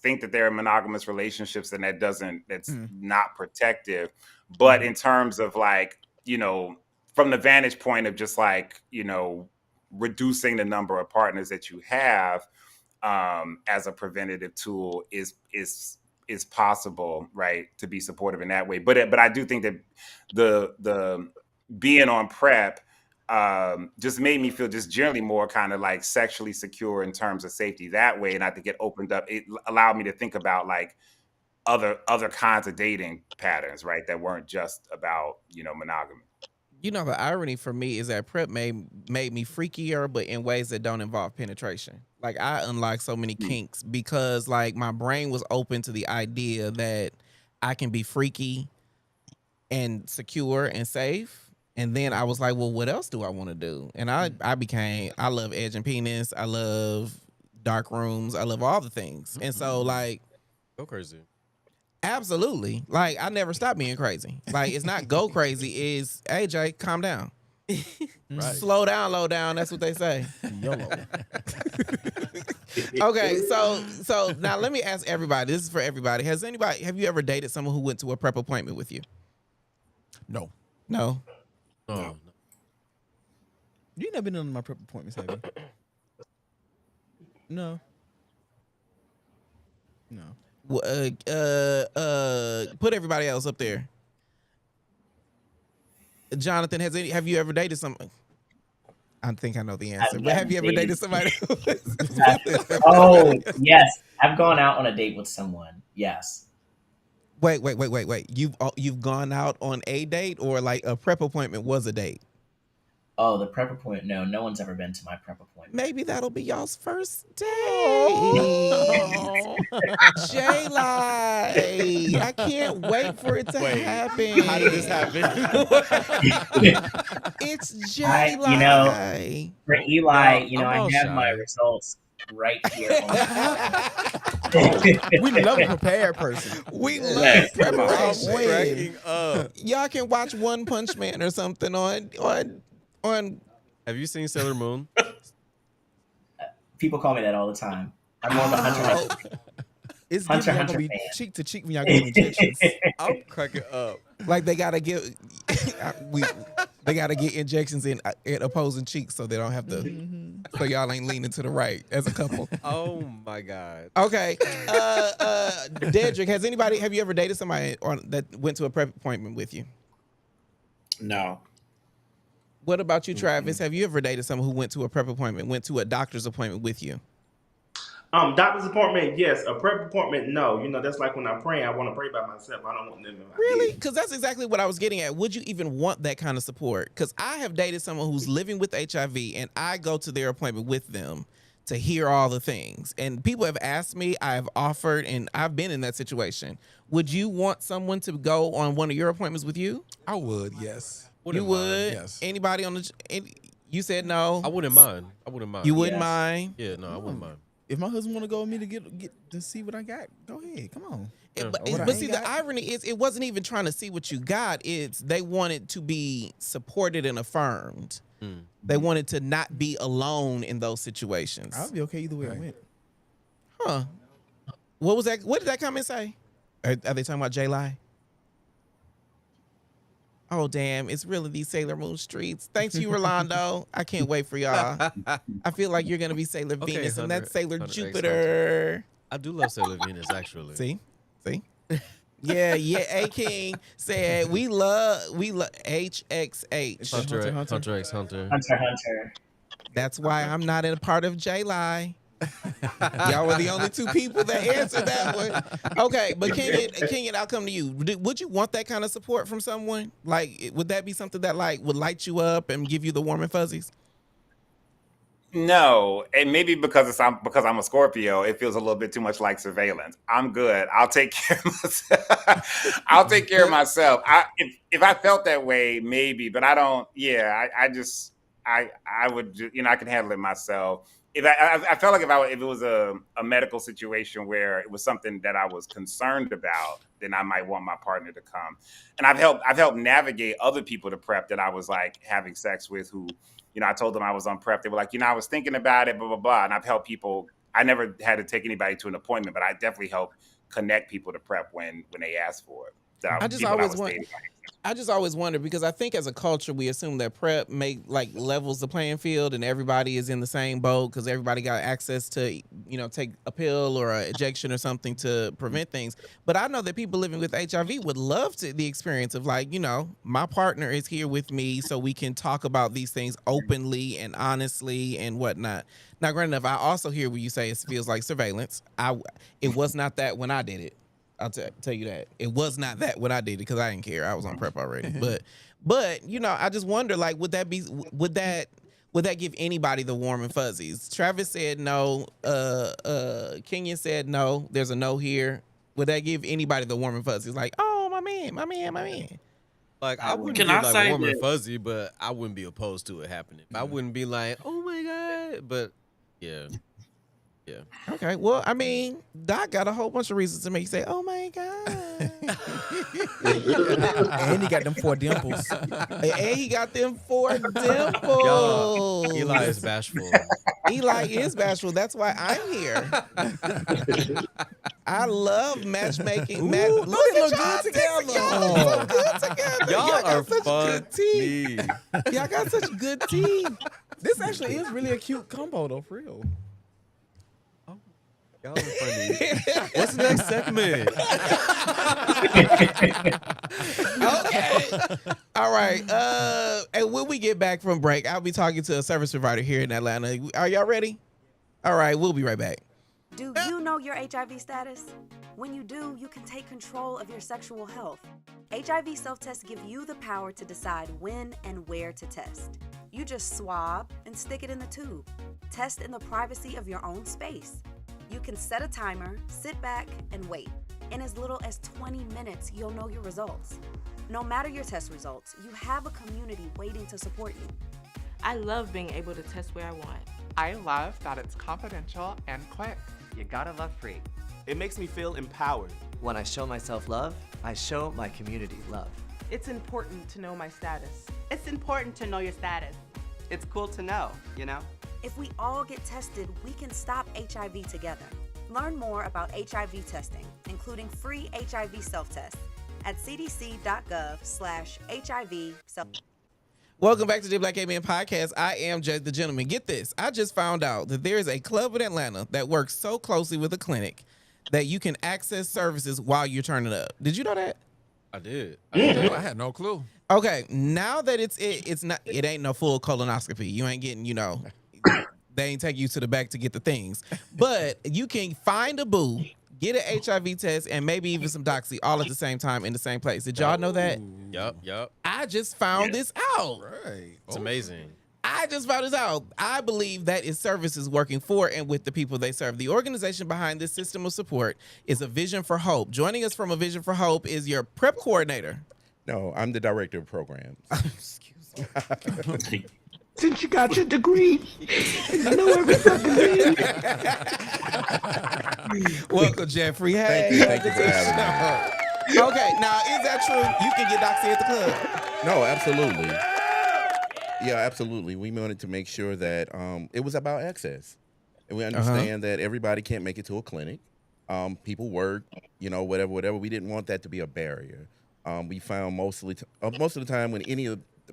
think that they're in monogamous relationships and that's not protective. But in terms of from the vantage point of just reducing the number of partners that you have as a preventative tool is possible, right? To be supportive in that way. But I do think that the being on prep just made me feel just generally more kind of like sexually secure in terms of safety that way. And I think it allowed me to think about other kinds of dating patterns, right? That weren't just about, monogamy. The irony for me is that prep made me freakier, but in ways that don't involve penetration. Like I unlocked so many kinks because my brain was open to the idea that I can be freaky and secure and safe. And then I was like, well, what else do I want to do? And I love edge and penis. I love dark rooms. I love all the things. And so go crazy. Absolutely. I never stop being crazy. It's not go crazy. It's, hey, Jay, calm down. Right. Slow down, low down. That's what they say. YOLO. Okay, so now let me ask everybody. This is for everybody. Have you ever dated someone who went to a prep appointment with you? No. No. No. You never been on my prep appointments, have you? No. Put everybody else up there. Jonathan, have you ever dated someone? I think I know the answer, but have you ever dated somebody? Oh, yes. I've gone out on a date with someone. Yes. Wait. You've gone out on a date, or a prep appointment was a date? Oh, the prep appointment. No one's ever been to my prep appointment. Maybe that'll be y'all's first date. J-Lie. I can't wait for it to happen. How did this happen? It's J-Lie. For Eli, I have my results right here. We love a prepared person. We love preparation. Y'all can watch One Punch Man or something on. Have you seen Sailor Moon? People call me that all the time. I'm more of a Hunter. It's gonna be cheek to cheek when y'all get injections. I'm cracking up. They gotta get injections in opposing cheeks so they don't have to. So y'all ain't leaning to the right as a couple. Oh my God. Okay, Dedrick, have you ever dated somebody that went to a prep appointment with you? No. What about you, Travis? Have you ever dated someone who went to a prep appointment, went to a doctor's appointment with you? Doctor's appointment, yes. A prep appointment, no. You know, that's like when I'm praying, I want to pray by myself. I don't want them in my Really? business. Because that's exactly what I was getting at. Would you even want that kind of support? Because I have dated someone who's living with HIV, and I go to their appointment with them to hear all the things. And people have asked me, I've offered, and I've been in that situation. Would you want someone to go on one of your appointments with you? I would, yes. You would? Yes. Anybody on the... You said no? I wouldn't mind. You wouldn't mind? Yeah, no, I wouldn't mind. If my husband want to go with me to get to see what I got, go ahead. Come on. But see, the irony is, it wasn't even trying to see what you got. It's they wanted to be supported and affirmed. They wanted to not be alone in those situations. I'll be okay either way I went. Huh? What was that? What did that comment say? Are they talking about J-Lie? Oh, damn. It's really these Sailor Moon streets. Thanks you, Rolando. I can't wait for y'all. I feel like you're going to be Sailor Venus, and that's Sailor Jupiter. I do love Sailor Venus, actually. See? Yeah. A King said we love HXH. Hunter x Hunter. That's why I'm not a part of J-Lie. Y'all were the only two people that answered that one. Okay, but Kenyon, I'll come to you. Would you want that kind of support from someone? Like, would that be something that like would light you up and give you the warm and fuzzies? No, and maybe because I'm a Scorpio, it feels a little bit too much like surveillance. I'm good. I'll take care of myself. I'll take care of myself. If I felt that way, maybe, but I don't. Yeah, I would. I can handle it myself. If I felt like if it was a medical situation where it was something that I was concerned about, then I might want my partner to come. And I've helped navigate other people to PrEP that I was like having sex with who, I told them I was on PrEP. They were like, I was thinking about it, blah, blah, blah. And I've helped people. I never had to take anybody to an appointment, but I definitely help connect people to PrEP when they ask for it. I just always wonder because I think as a culture we assume that PrEP levels the playing field and everybody is in the same boat because everybody got access to take a pill or an injection or something to prevent things. But I know that people living with HIV would love the experience of my partner is here with me so we can talk about these things openly and honestly and whatnot. Now, granted enough, I also hear what you say it feels like surveillance. It was not that when I did it. I'll tell you that it was not that when I did it because I didn't care. I was on PrEP already. But I just wonder would that give anybody the warm and fuzzies? Travis said no. Kenyon said no. There's a no here. Would that give anybody the warm and fuzzies? Like, oh my man. Like I wouldn't be like warm and fuzzy, but I wouldn't be opposed to it happening. I wouldn't be like, oh my god. But yeah. Yeah. Okay. Well, I mean, Doc got a whole bunch of reasons to make you say, "Oh my god!" And he got them 4 dimples. And he got them 4 dimples. Eli is bashful. Eli is bashful. That's why I'm here. I love matchmaking. Look at y'all together. Y'all so good together. Y'all are such fun. good tea. Y'all got such good tea. This actually is really a cute combo, though, for real. Y'all are funny. What's the next segment? Okay. All right. And when we get back from break, I'll be talking to a service provider here in Atlanta. Are y'all ready? All right. We'll be right back. Do you know your HIV status? When you do, you can take control of your sexual health. HIV self-tests give you the power to decide when and where to test. You just swab and stick it in the tube. Test in the privacy of your own space. You can set a timer, sit back, and wait. In as little as 20 minutes, you'll know your results. No matter your test results, you have a community waiting to support you. I love being able to test where I want. I love that it's confidential and quick. You gotta love free. It makes me feel empowered. When I show myself love, I show my community love. It's important to know my status. It's important to know your status. It's cool to know, If we all get tested, we can stop HIV together. Learn more about HIV testing, including free HIV self-tests at cdc.gov/HIV self. Welcome back to the Black Gay Men Podcast. I am Jay the Gentleman. Get this. I just found out that there is a club in Atlanta that works so closely with a clinic that you can access services while you're turning up. Did you know that? I did. I had no clue. Okay, now that it ain't no full colonoscopy. You ain't getting, They ain't take you to the back to get the things. But you can find a boo, get an HIV test, and maybe even some doxy all at the same time in the same place. Did y'all know that? Yup. I just found this out. Right. It's amazing. I just found this out. I believe that is services working for and with the people they serve. The organization behind this system of support is A Vision for Hope. Joining us from A Vision for Hope is your PrEP coordinator. No, I'm the director of programs. Excuse me. Since you got your degree, and you know every fucking thing. Welcome, Jeffrey. Hey, Thank you for having me. Okay, now is that true? You can get doxy at the club. No, absolutely. Yeah, absolutely. We wanted to make sure that it was about access. And we understand that everybody can't make it to a clinic. People work, whatever. We didn't want that to be a barrier. We found most of the time when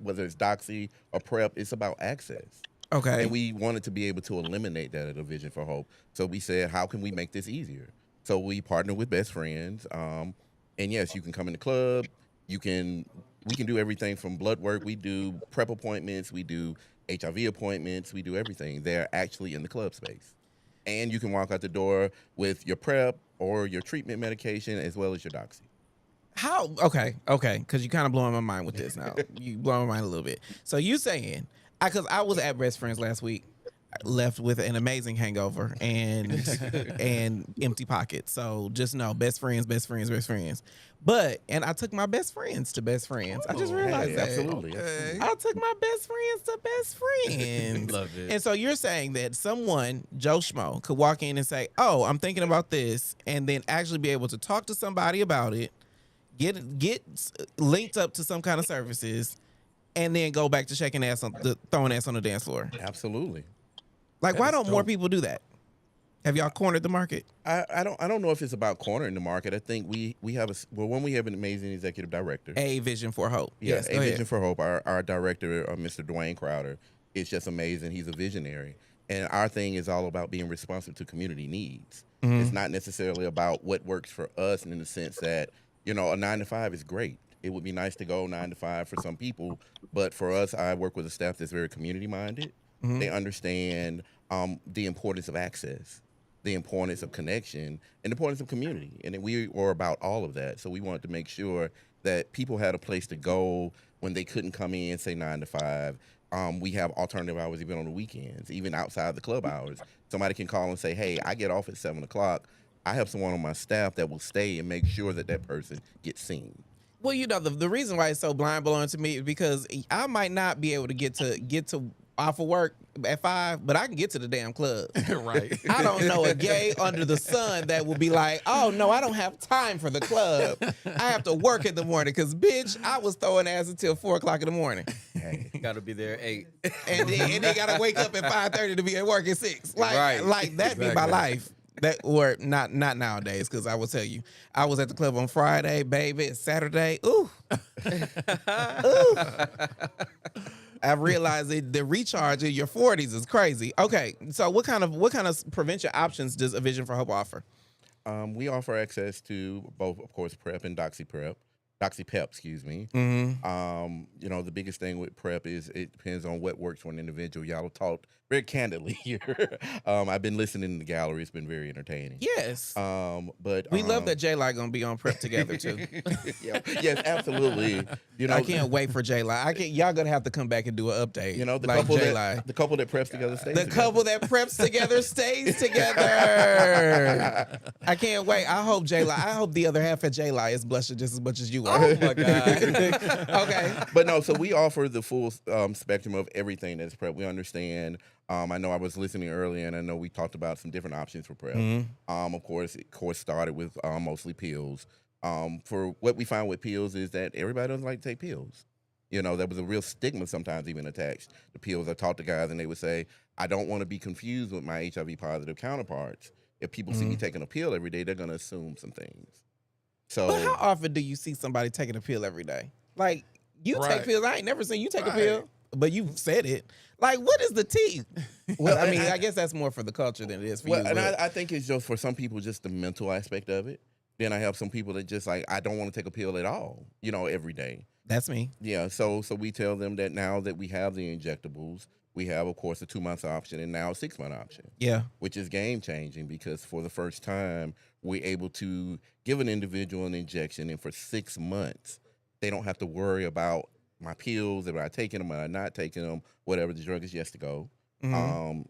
whether it's doxy or PrEP, it's about access. Okay. And we wanted to be able to eliminate that at A Vision for Hope. So we said, how can we make this easier? So we partnered with Best Friends. And yes, you can come in the club. We can do everything from blood work. We do PrEP appointments. We do HIV appointments. We do everything. They're actually in the club space. And you can walk out the door with your PrEP or your treatment medication as well as your doxy. How? Okay, because you kind of blowing my mind with this now. You blowing my mind a little bit. So you saying, because I was at Best Friends last week, left with an amazing hangover and empty pockets. So just know, best friends. And I took my best friends to Best Friends. I just realized that. Absolutely. Okay. I took my best friends to Best Friends. Love it. And so you're saying that someone, Joe Schmo, could walk in and say, oh, I'm thinking about this, and then actually be able to talk to somebody about it, get linked up to some kind of services, and then go back to throwing ass on the dance floor. Absolutely. Like, why don't more people do that? Have y'all cornered the market? I don't know if it's about cornering the market. I think we have an amazing executive director. A Vision for Hope. Yeah, Yes, A Vision for Hope. Our director, Mr. Dwayne Crowder, is just amazing. He's a visionary. And our thing is all about being responsive to community needs. Mm-hmm. It's not necessarily about what works for us in the sense that, a 9-to-5 is great. It would be nice to go 9-to-5 for some people. But for us, I work with a staff that's very community-minded. Mm-hmm. They understand the importance of access, the importance of connection, and the importance of community. And we were about all of that. So we wanted to make sure that people had a place to go when they couldn't come in, say 9-to-5. We have alternative hours even on the weekends, even outside the club hours. Somebody can call and say, hey, I get off at 7 o'clock. I have someone on my staff that will stay and make sure that person gets seen. Well, the reason why it's so blind blowing to me is because I might not be able to get to off of work at 5, but I can get to the damn club. Right. I don't know a gay under the sun that will be like, oh no, I don't have time for the club. I have to work in the morning because, bitch, I was throwing ass until 4 o'clock in the morning. Hey. Got to be there at 8. and then got to wake up at 5:30 to be at work at 6. Like that be my life. That or not nowadays, because I will tell you, I was at the club on Friday, baby. It's Saturday. Ooh. Ooh. I realized that the recharge in your 40s is crazy. Okay, so what kind of prevention options does A Vision for Hope offer? We offer access to both, of course, PrEP and DoxyPrep. DoxyPep, excuse me. Mm-hmm. The biggest thing with PrEP is it depends on what works for an individual. Y'all have talked very candidly here. I've been listening in the gallery. It's been very entertaining. Yes. But we love that J-Li gonna be on PrEP together too. Yes, absolutely. I can't wait for J-Li. Y'all gonna have to come back and do an update. The like couple J-Li. the couple that preps together stays together. Couple that preps together stays together. I can't wait. I hope the other half of J-Li is blushing just as much as you are. Oh my God. Okay. But no, so we offer the full spectrum of everything that's PrEP. We understand. I know I was listening earlier, and I know we talked about some different options for PrEP. Mm-hmm. Of course, started with mostly pills. For what we find with pills is that everybody doesn't like to take pills. There was a real stigma sometimes even attached to pills. I talked to guys, and they would say, I don't want to be confused with my HIV positive counterparts. If people see me taking a pill every day, they're going to assume some things. So, but how often do you see somebody taking a pill every day? Like, you take pills. I ain't never seen you take a pill, but you've said it. Like, what is the tea? Well, I mean, I guess that's more for the culture than it is for you. And I think it's just for some people, just the mental aspect of it. Then I have some people that just like, I don't want to take a pill at all, every day. That's me. Yeah, so we tell them that now that we have the injectables, We have, of course, a 2-month option and now a 6-month option. Yeah. Which is game changing because for the first time, we're able to give an individual an injection, and for 6 months, they don't have to worry about my pills, am I taking them, am I not taking them, whatever. The drug is yes to go.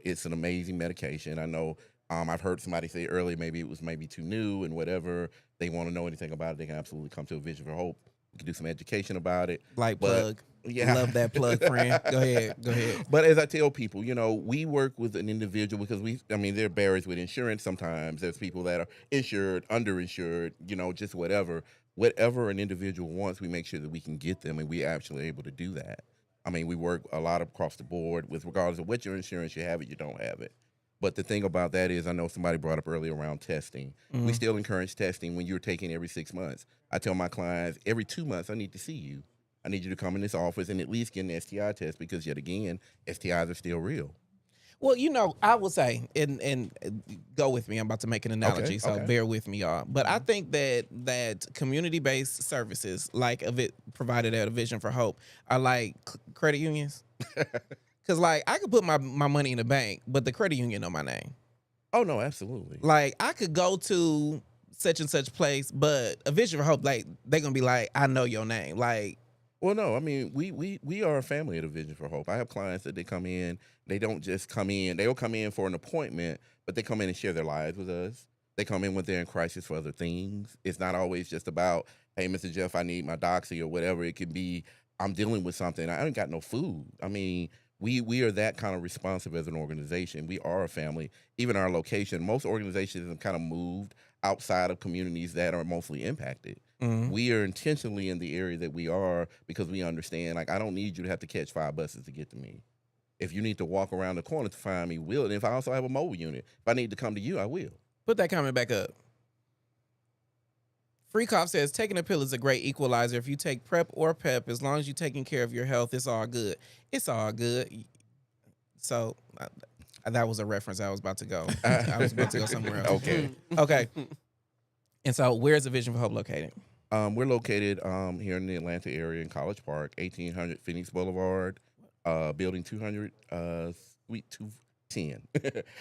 It's an amazing medication. I know I've heard somebody say earlier maybe it was too new and whatever. They want to know anything about it, they can absolutely come to A Vision for Hope. We can do some education about it. Plug. Yeah. Love that plug, friend. Go ahead. But as I tell people, we work with an individual because there are barriers with insurance sometimes. There's people that are insured, underinsured, just whatever. Whatever an individual wants, we make sure that we can get them, and we actually are able to do that. We work a lot across the board with regardless of what your insurance, you have it, you don't have it. But the thing about that is, I know somebody brought up earlier around testing. We still encourage testing when you're taking every 6 months. I tell my clients, every 2 months, I need to see you. I need you to come in this office and at least get an STI test because, yet again, STIs are still real. Well, I will say, and go with me. I'm about to make an analogy, so bear with me, y'all. But I think that community-based services, like provided at A Vision for Hope, are like credit unions. Because, I could put my money in the bank, but the credit union know my name. Oh, no, absolutely. I could go to such and such place, but A Vision for Hope, they're going to be like, I know your name. Well, no, we are a family at A Vision for Hope. I have clients that they come in, they don't just come in, they'll come in for an appointment, but they come in and share their lives with us. They come in when they're in crisis for other things. It's not always just about, hey, Mr. Jeff, I need my doxy or whatever. It could be, I'm dealing with something, I ain't got no food. We are that kind of responsive as an organization. We are a family. Even our location, most organizations have kind of moved outside of communities that are mostly impacted. We are intentionally in the area that we are because we understand, I don't need you to have to catch 5 buses to get to me. If you need to walk around the corner to find me, will. And if I also have a mobile unit, if I need to come to you, I will. Put that comment back up. Freekoff says, taking a pill is a great equalizer. If you take PrEP or PEP, as long as you're taking care of your health, it's all good. It's all good. So that was a reference I was about to go. I was about to go somewhere else. Okay. And so where's A Vision for Hope located? We're located here in the Atlanta area in College Park, 1800 Phoenix Boulevard, building 200, suite 210.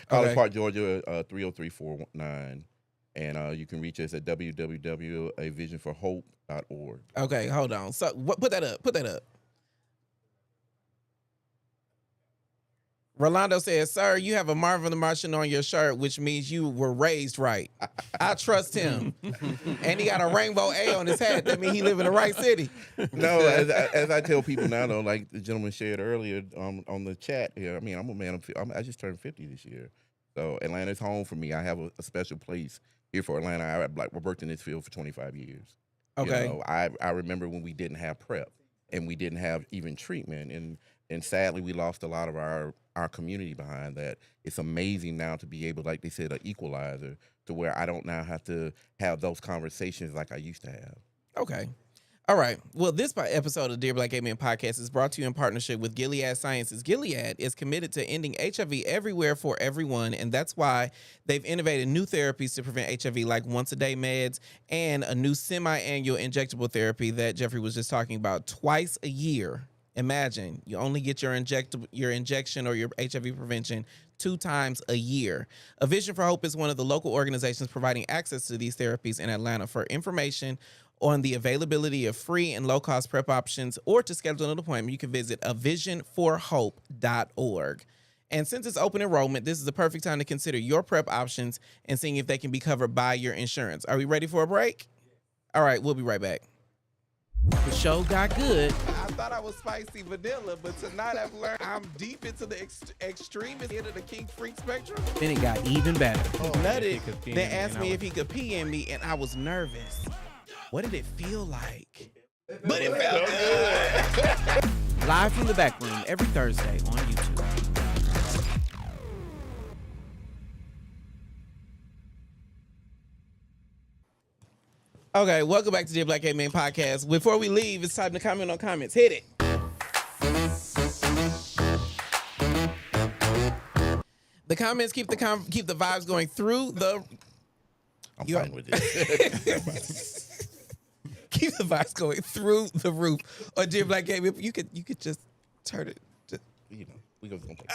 College Park, Georgia, 30349. And you can reach us at www.avisionforhope.org. Okay, hold on. So put that up. Rolando says, sir, you have a Marvin the Martian on your shirt, which means you were raised right. I trust him. And he got a rainbow A on his hat. That means he live in the right city. No, as I tell people now, though, like the gentleman shared earlier on the chat here, I'm a man. I just turned 50 this year. So Atlanta's home for me. I have a special place here for Atlanta. I worked in this field for 25 years. Okay. I remember when we didn't have PrEP and we didn't have even treatment. And sadly, we lost a lot of our community behind that. It's amazing now to be able, like they said, an equalizer to where I don't now have to have those conversations like I used to have. Okay. All right. Well, this episode of Dear Black Gay Men Podcast is brought to you in partnership with Gilead Sciences. Gilead is committed to ending HIV everywhere for everyone, and that's why they've innovated new therapies to prevent HIV, like once-a-day meds and a new semi-annual injectable therapy that Jeffrey was just talking about, twice a year. Imagine you only get your injection or your HIV prevention 2 times a year. A Vision for Hope is one of the local organizations providing access to these therapies in Atlanta. For information on the availability of free and low-cost PrEP options or to schedule an appointment, you can visit avisionforhope.org. And since it's open enrollment, this is the perfect time to consider your PrEP options and seeing if they can be covered by your insurance. Are we ready for a break? All right, we'll be right back. The show got good. I thought I was spicy vanilla, but tonight I've learned I'm deep into the extremist end of the kink freak spectrum. Then it got even better. Nutted. They asked me if he could pee in me, and I was nervous. What did it feel like? But it felt good. Live from the back room every Thursday on YouTube. Okay, welcome back to the Black Gay Men Podcast. Before we leave, it's time to comment on comments. Hit it. The comments keep the vibes going through the. I'm fine with this. Keep the vibes going through the roof. Or Dear Black Gay Men, you could just turn it. We gonna take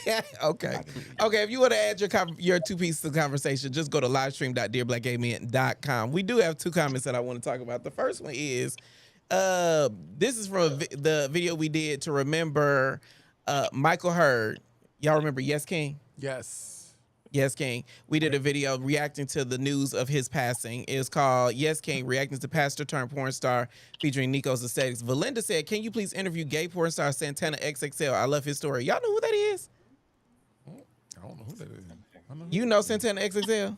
that. Okay. Okay, if you want to add your two pieces of conversation, just go to livestream.dearblackgaymen.com. We do have two comments that I want to talk about. The first one is, this is from the video we did to remember Michael Hurd. Y'all remember Yes King? Yes. Yes King. We did a video reacting to the news of his passing. It's called Yes King, reacting to pastor turned porn star featuring Nico's Aesthetics. Valinda said, can you please interview gay porn star Santana XXL? I love his story. Y'all know who that is? I don't know who that is. You know Santana XXL?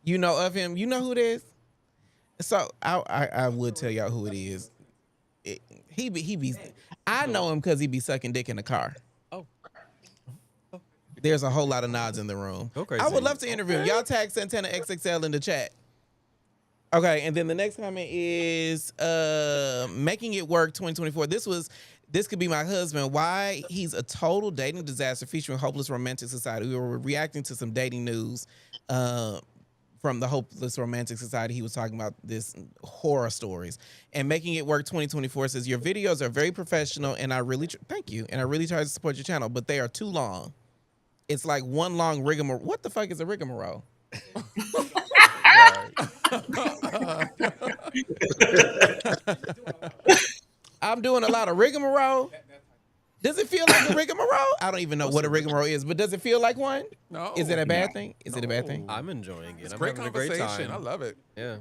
You know of him? You know who it is? So I would tell y'all who it is. He be I know him because he be sucking dick in the car. There's a whole lot of nods in the room. I would love to interview him. Y'all tag Santana XXL in the chat. Okay, and then the next comment is Making It Work 2024. This could be my husband. Why he's a total dating disaster featuring Hopeless Romantic Society. We were reacting to some dating news from the Hopeless Romantic Society. He was talking about this horror stories. And Making It Work 2024 says, your videos are very professional and I really, thank you. And I really try to support your channel, but they are too long. It's like one long rigmarole. What the fuck is a rigmarole? I'm doing a lot of rigmarole. Does it feel like a rigmarole? I don't even know what a rigmarole is, but does it feel like one? No. Is it a bad thing? Is it a bad thing? I'm enjoying it. It's I'm great having a great conversation. time. I love it. Yeah.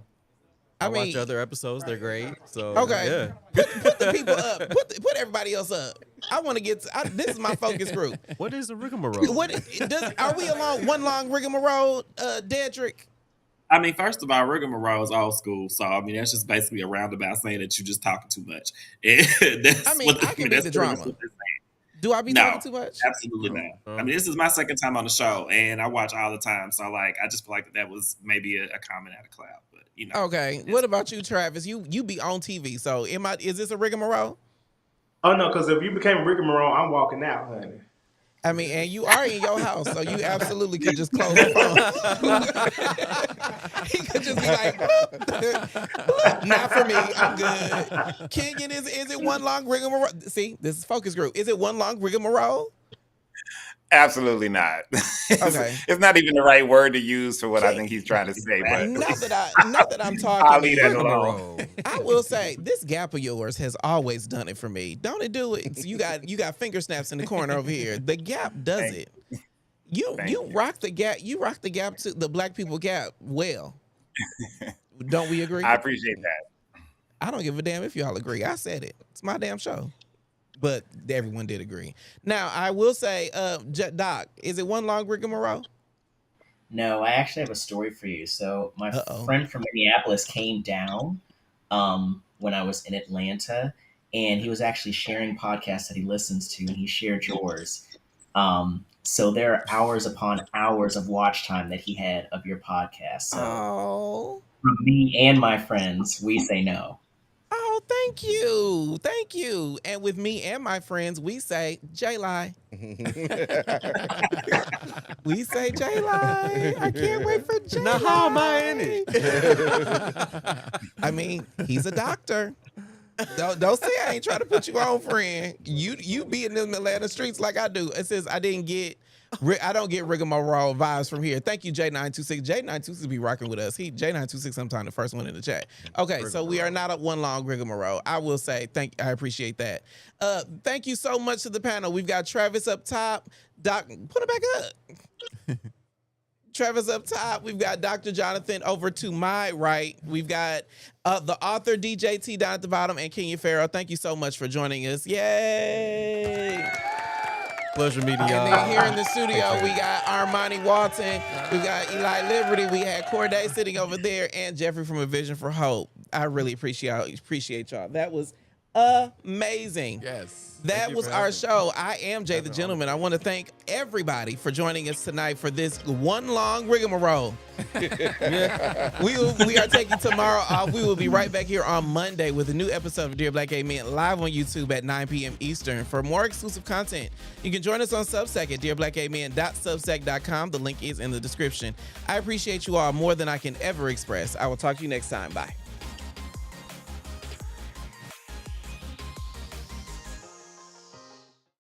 I watch mean- other episodes. They're great. So Okay. yeah. Put the people up. Put everybody else up. I want to get. This is my focus group. What is a rigmarole? Are we along one long rigmarole, Dedrick? I mean, first of all, rigmarole is old school. So, I mean, that's just basically a roundabout saying that you're just talking too much. I mean, I can be the drama. Do I be talking too much? Absolutely not. I mean, this is my second time on the show, and I watch all the time. So, like, I just feel like that was maybe a comment out of cloud. But, you know. Okay. What about you, Travis? You be on TV. So, is this a rigmarole? Oh, no, because if you became a rigmarole, I'm walking out, honey. I mean, and you are in your house, so you absolutely could just close the phone. He could just be like, "Bloop, not for me, I'm good." Kenyon, is it one long rigmarole? See, this is focus group. Is it one long rigmarole? Absolutely not. Okay. It's not even the right word to use for what I think he's trying to say. But Not that I'm talking. I'll leave that alone. I will say this gap of yours has always done it for me. Don't it do it? So you got finger snaps in the corner over here. The gap does it. You rock the gap. You rock the gap to the Black people gap well. Don't we agree? I appreciate that. I don't give a damn if y'all agree. I said it. It's my damn show. But everyone did agree. Now, I will say, Doc, is it one long rigmarole? No, I actually have a story for you. So my friend from Minneapolis came down when I was in Atlanta, and he was actually sharing podcasts that he listens to, and he shared yours. So there are hours upon hours of watch time that he had of your podcast. So from me and my friends, we say no. Oh, thank you. Thank you. And with me and my friends, we say J-Lie. We say J-Lie. I can't wait for J-Lie. Now, how am I in it? I mean, he's a doctor. Don't say I ain't trying to put you on, friend. You be in them Atlanta streets like I do. It says I don't get rigmarole vibes from here. Thank you, J926. J926 be rocking with us. J926 sometime the first one in the chat. Okay, so we are not at one long rigmarole. I will say I appreciate that. Thank you so much to the panel. We've got Travis up top. Doc, put it back up. Travis up top. We've got Dr. Jonathan over to my right. We've got the author DJT down at the bottom and Kenya Farrow. Thank you so much for joining us. Yay! Pleasure meeting And y'all. then here in the studio, we got Armani Walton, we got Eli Liberty, we had Corday sitting over there, and Jeffrey from A Vision for Hope. I really appreciate y'all. That was amazing. Yes. That was our show. I am Jay the Gentleman. I want to thank everybody for joining us tonight for this one long rigmarole. We are taking tomorrow off. We will be right back here on Monday with a new episode of Dear Black Gay Men live on YouTube at 9 p.m. Eastern. For more exclusive content, you can join us on Substack at dearblackgaymen.substack.com. The link is in the description. I appreciate you all more than I can ever express. I will talk to you next time. Bye.